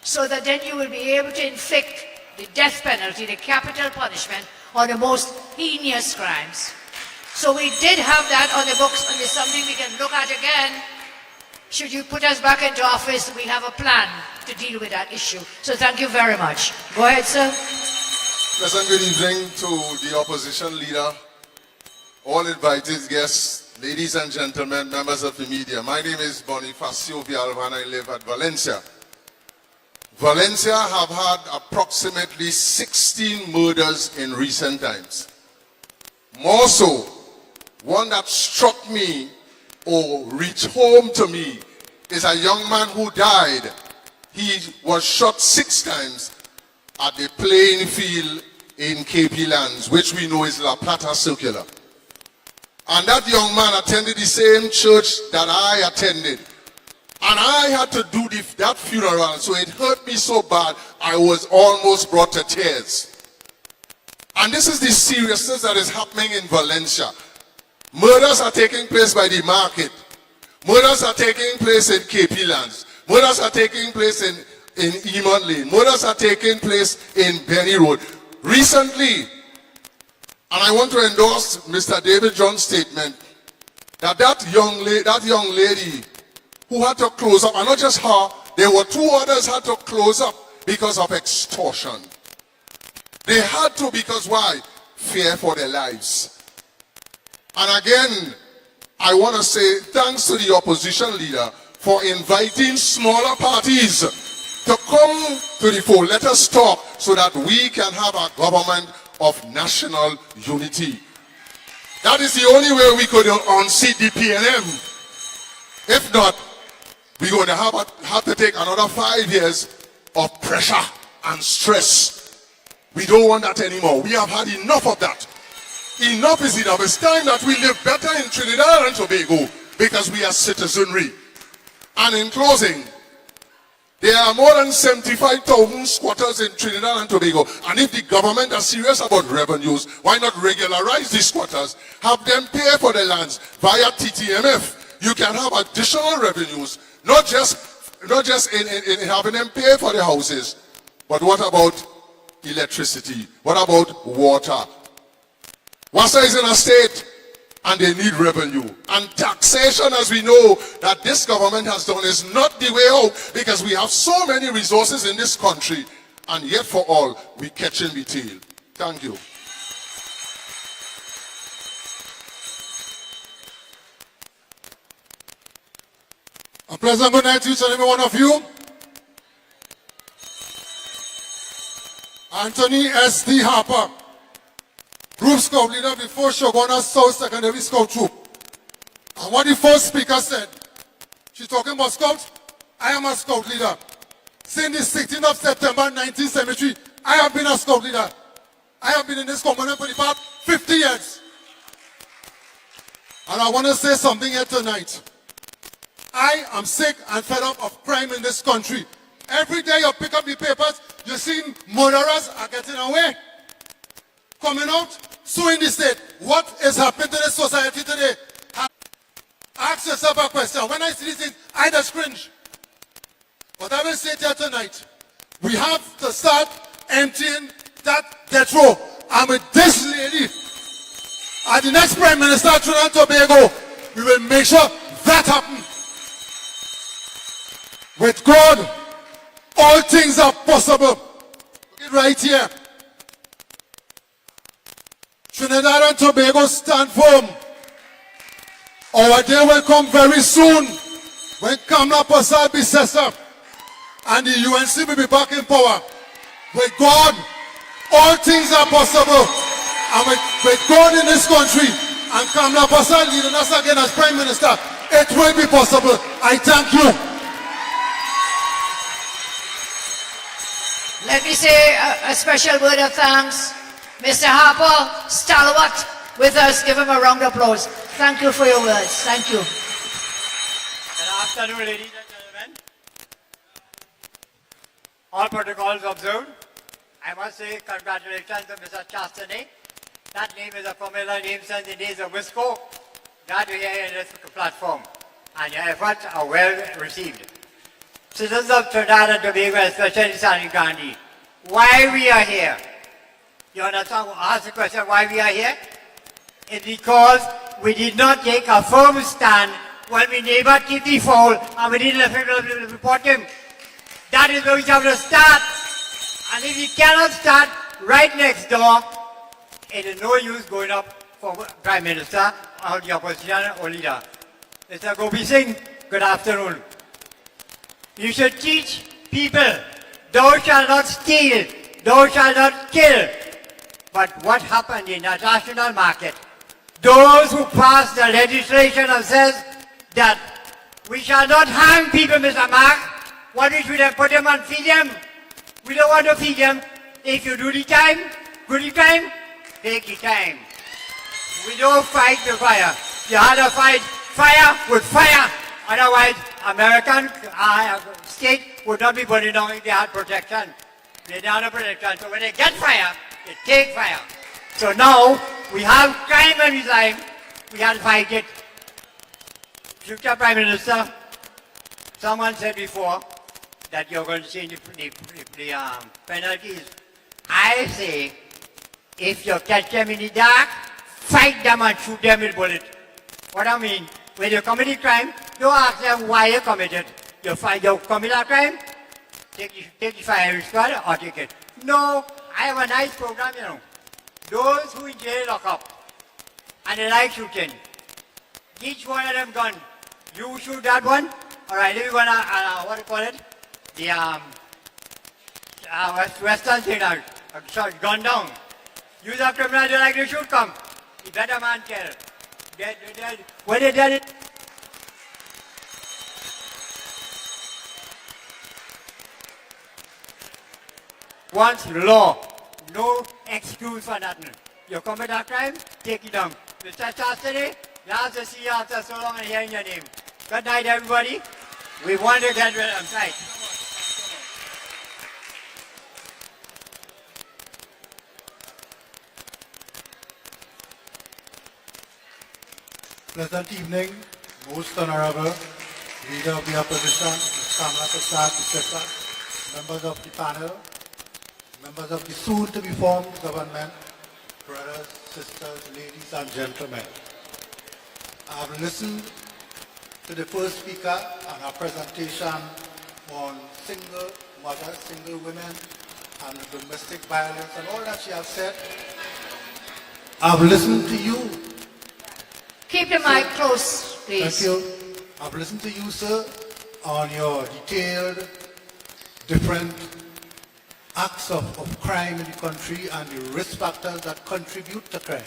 S3: so that then you will be able to inflict the death penalty, the capital punishment, on the most heinous crimes. So we did have that on the books, and it's something we can look at again. Should you put us back into office, we have a plan to deal with that issue. So thank you very much. Go ahead, sir.
S16: Pleasant good evening to the opposition leader, all invited guests, ladies and gentlemen, members of the media. My name is Bonifacio Villalba and I live at Valencia. Valencia have had approximately 16 murders in recent times. More so, one that struck me or reached home to me is a young man who died. He was shot 6 times at the playing field in KP Lands, which we know is La Plata Circular. And that young man attended the same church that I attended. And I had to do that funeral, so it hurt me so bad, I was almost brought to tears. And this is the seriousness that is happening in Valencia. Murders are taking place by the market. Murders are taking place in KP Lands. Murders are taking place in Eamon Lane. Murders are taking place in Benny Road. Recently, and I want to endorse Mr. David John's statement, that young lady who had to close up, and not just her, there were 2 others had to close up because of extortion. They had to because why? Fear for their lives. And again, I want to say thanks to the opposition leader for inviting smaller parties to come to the fore. Let us talk so that we can have a government of national unity. That is the only way we could unseat the PNM. If not, we're going to have to take another 5 years of pressure and stress. We don't want that anymore. We have had enough of that. Enough is enough. It's time that we live better in Trinidad and Tobago because we are citizenry. And in closing, there are more than 75,000 squatters in Trinidad and Tobago. And if the government are serious about revenues, why not regularize these squatters? Have them pay for the lands via TTMF. You can have additional revenues. Not just in having them pay for the houses, but what about electricity? What about water? Wassa is in a state and they need revenue. And taxation, as we know, that this government has done is not the way out because we have so many resources in this country and yet for all, we catching the tail. Thank you.
S17: A pleasant good night to each and every one of you. Anthony S.D. Harper, Group Scout leader of the 4th Shogunah South Secondary Scout Troop. And what the first speaker said, she's talking about Scouts. I am a Scout leader. Since the 16th of September 1973, I have been a Scout leader. I have been in this community for the past 50 years. And I want to say something here tonight. I am sick and fed up of crime in this country. Every day you pick up the papers, you see murderers are getting away. Coming out, suing the state. What is happening to this society today? Ask yourself a question. When I see these things, I just cringe. But I will say it here tonight. We have to start emptying that death row. And with this lady, as the next Prime Minister of Trinidad and Tobago, we will make sure that happens. With God, all things are possible. Look it right here. Trinidad and Tobago stand firm. Our day will come very soon when Kamla Prasad Bisesa and the UNC will be back in power. With God, all things are possible. And with God in this country and Kamla Prasad leading us again as Prime Minister, it will be possible. I thank you.
S3: Let me say a special word of thanks. Mr. Harper, stalwart with us. Give him a round of applause. Thank you for your words. Thank you.
S18: Good afternoon, ladies and gentlemen. All protocols observed. I must say congratulations to Mr. Chastanet. That name is a familiar name since the days of Wisco. Glad to hear you in this platform. And your efforts are well received. Citizens of Trinidad and Tobago, especially Sani Gandhi, why we are here? You understand? Ask the question why we are here? It's because we did not take a firm stand when we neighbor keep the foul and we didn't report him. That is where we have to start. And if we cannot start right next door, it is no use going up for Prime Minister or the opposition or leader. Mr. Gopi Singh, good afternoon. You should teach people, thou shalt not steal, thou shalt not kill. But what happened in the national market? Those who passed the legislation and says that we shall not hang people, Mr. Mark. What we should have put them and feed them? We don't want to feed them. If you do the time, take the time. We don't fight the fire. You had to fight fire with fire. Otherwise, American state would not be burning down if they had protection. They don't have protection. So when they get fire, they take fire. So now, we have crime and crime. We have to fight it. Future Prime Minister, someone said before that you're going to change the penalties. I say, if you catch them in the dark, fight them and shoot them with bullets. What I mean, when you commit a crime, don't ask them why you committed. You commit a crime, take the firing squad or take it. No, I have a nice program, you know. Those who in jail lock up and they like shooting, each one of them gun. You shoot that one, all right, if you're gonna, what do you call it? The Western thing now, gun down. Use a criminal, they like to shoot, come. The better man kill. When they did it, once law, no excuse for nothing. You commit a crime, take it down. Mr. Chastanet, last to see you after so long and hearing your name. Good night, everybody. We want to get rid of them. Right.
S17: Pleasant evening, most honorable Leader of the Opposition, Ms. Kamala Persad-Bissessar, members of the panel, members of the soon-to-be formed government, brothers, sisters, ladies and gentlemen. I have listened to the first speaker and her presentation on single mothers, single women, and domestic violence and all that she has said. I've listened to you.
S3: Keep the mic close, please.
S17: Thank you. I've listened to you, sir, on your detailed, different acts of crime in the country and the risk factors that contribute to crime.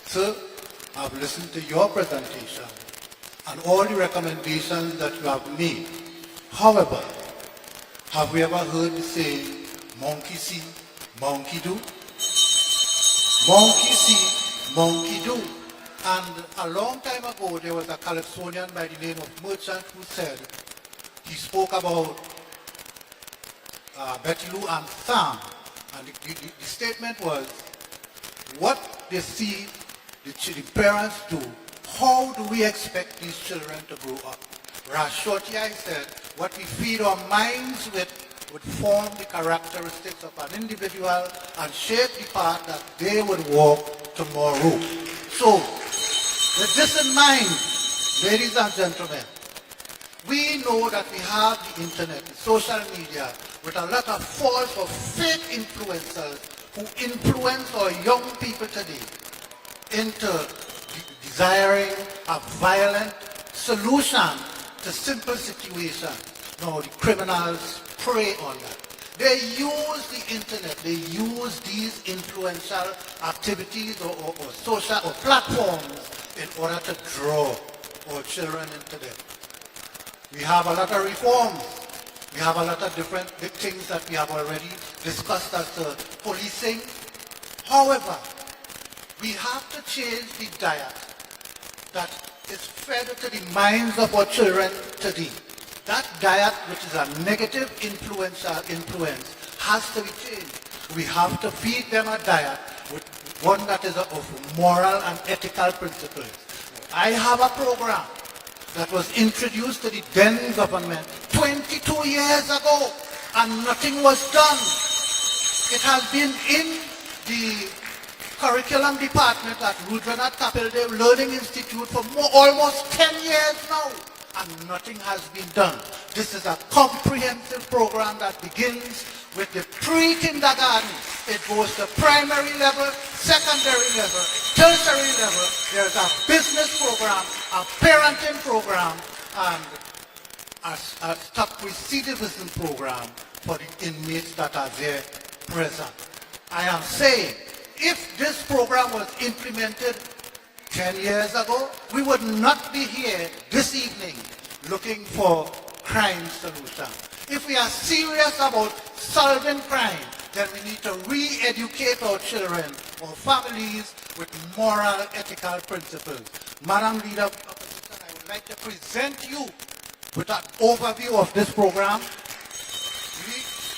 S17: Sir, I've listened to your presentation and all the recommendations that you have made. However, have we ever heard the saying, monkey see, monkey do? Monkey see, monkey do. And a long time ago, there was a Calypsonian by the name of Merchant who said, he spoke about Betty Lou and Sam, and the statement was, what they see the parents do, how do we expect these children to grow up? Rashoti, I said, what we feed our minds with would form the characteristics of an individual and shape the path that they would walk tomorrow. So, with this in mind, ladies and gentlemen, we know that we have the internet, the social media, with a lot of false or fake influencers who influence our young people today into desiring a violent solution to simple situations. No, the criminals prey on that. They use the internet, they use these influential activities or social or platforms in order to draw our children into them. We have a lot of reforms. We have a lot of different big things that we have already discussed as policing. However, we have to change the diet that is fed to the minds of our children today. That diet, which is a negative influence, has to be changed.
S19: We have to feed them a diet with one that is of moral and ethical principles. I have a program that was introduced to the then government 22 years ago, and nothing was done. It has been in the curriculum department at Rudranat Kapildev Learning Institute for almost 10 years now, and nothing has been done. This is a comprehensive program that begins with the pre-kindergarten. It goes to primary level, secondary level, tertiary level. There's a business program, a parenting program, and a stop recidivism program for the inmates that are there present. I am saying, if this program was implemented 10 years ago, we would not be here this evening looking for crime solution. If we are serious about solving crime, then we need to re-educate our children, our families, with moral, ethical principles. Madam Leader of Opposition, I would like to present you with an overview of this program.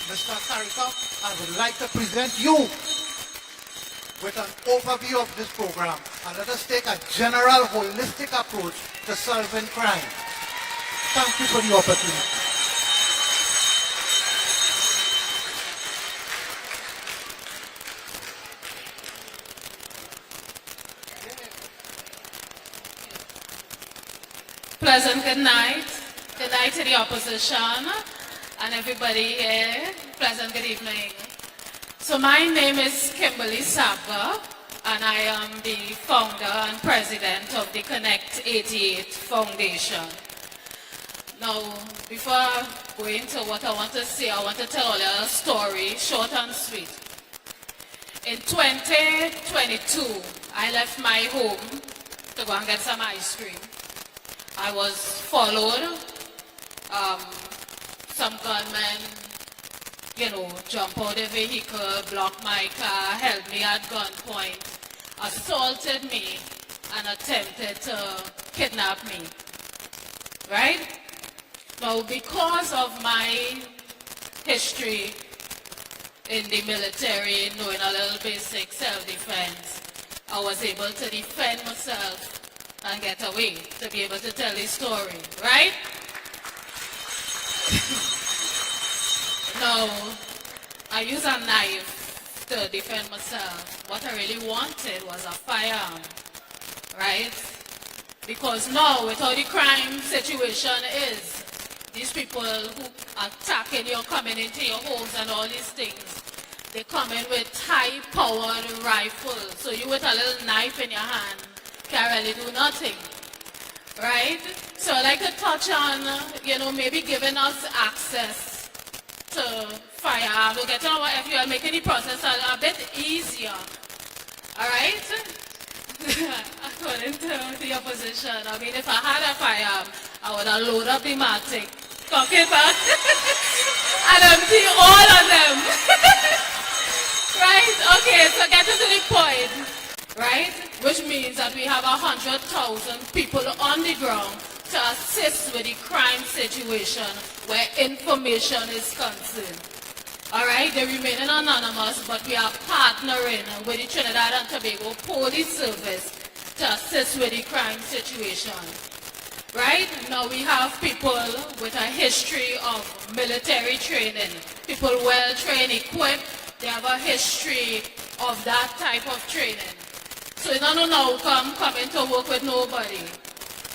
S19: Mr. Sarika, I would like to present you with an overview of this program, and let us take a general, holistic approach to solving crime. Thank you for the opportunity.
S20: Pleasant good night. Good night to the opposition and everybody here. Pleasant good evening. So my name is Kimberly Sabga, and I am the founder and president of the Connect 88 Foundation. Now, before going to what I want to say, I want to tell you a story, short and sweet. In 2022, I left my home to go and get some ice cream. I was followed. Some gunmen, jump out the vehicle, block my car, held me at gunpoint, assaulted me, and attempted to kidnap me. Right? Now, because of my history in the military, knowing a little basic self-defense, I was able to defend myself and get away, to be able to tell the story, right? Now, I use a knife to defend myself. What I really wanted was a firearm, right? Because now, with how the crime situation is, these people who are attacking you, coming into your homes and all these things, they come in with high-powered rifles. So you with a little knife in your hand can't really do nothing, right? So I'd like to touch on, maybe giving us access to firearms. We'll get to our FUL, making the process a bit easier, all right? According to the opposition, I mean, if I had a firearm, I would have loaded up the Matic, cock it back, and empty all of them. Right? Okay, so getting to the point, right? Which means that we have 100,000 people on the ground to assist with the crime situation where information is concerned. All right, they remain anonymous, but we are partnering with the Trinidad and Tobago Police Service to assist with the crime situation. Right? Now we have people with a history of military training, people well trained, equipped, they have a history of that type of training. So it's not no coming to work with nobody,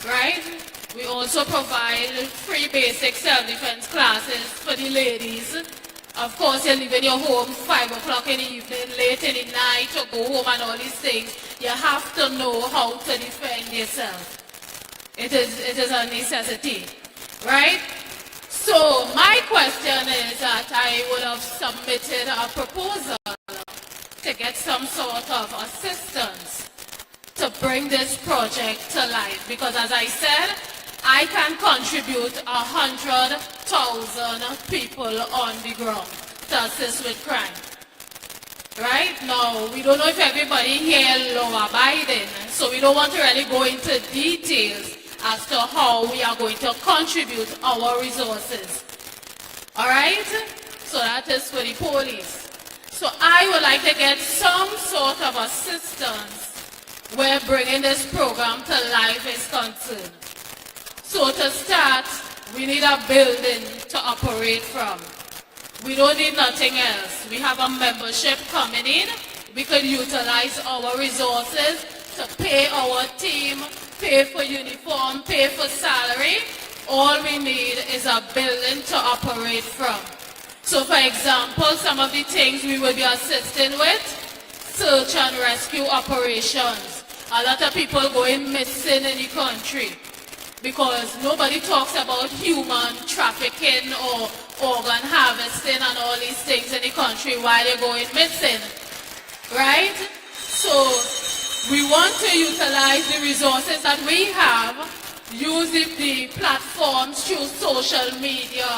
S20: right? We also provide free basic self-defense classes for the ladies. Of course, you're leaving your home 5 o'clock in the evening, late in the night, to go home and all these things. You have to know how to defend yourself. It is a necessity, right? So my question is that I would have submitted a proposal to get some sort of assistance to bring this project to life. Because as I said, I can contribute 100,000 people on the ground to assist with crime. Right? Now, we don't know if everybody here law-abiding, so we don't want to really go into details as to how we are going to contribute our resources. All right? So that is for the police. So I would like to get some sort of assistance where bringing this program to life is concerned. So to start, we need a building to operate from. We don't need nothing else. We have a membership coming in. We could utilize our resources to pay our team, pay for uniform, pay for salary. All we need is a building to operate from. So for example, some of the things we will be assisting with, search and rescue operations. A lot of people going missing in the country because nobody talks about human trafficking or organ harvesting and all these things in the country while they're going missing, right? So we want to utilize the resources that we have, use the platforms through social media,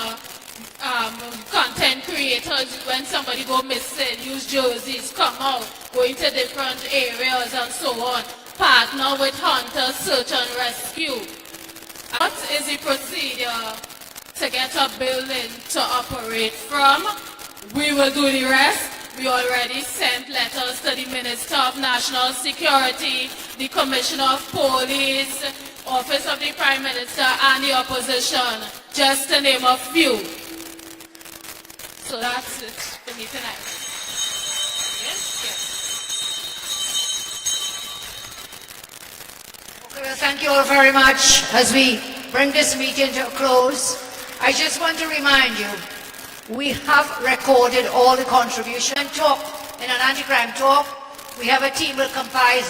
S20: content creators, when somebody go missing, use jerseys, come out, go into different areas and so on, partner with hunters, search and rescue. What is the procedure to get a building to operate from? We will do the rest. We already sent letters to the Minister of National Security, the Commissioner of Police, Office of the Prime Minister and the opposition, just to name a few. So that's it for me tonight. Yes, yes.
S3: Okay, well, thank you all very much. As we bring this meeting to a close, I just want to remind you, we have recorded all the contribution talk in an anti-crime talk. We have a team will compile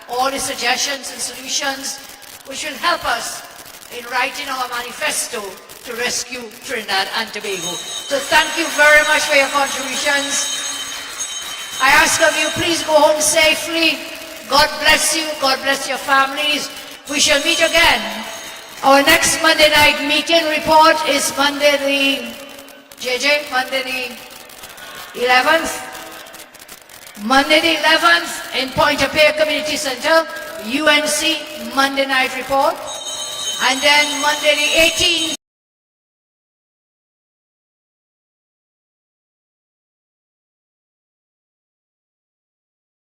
S3: all the suggestions and solutions which will help us in writing our manifesto to rescue Trinidad and Tobago. So thank you very much for your contributions. I ask of you, please go home safely. God bless you. God bless your families. We shall meet again. Our next Monday night meeting report is Monday the 11th. Monday the 11th in Point-A-Pear Community Center, UNC Monday night report. And then Monday the 18th.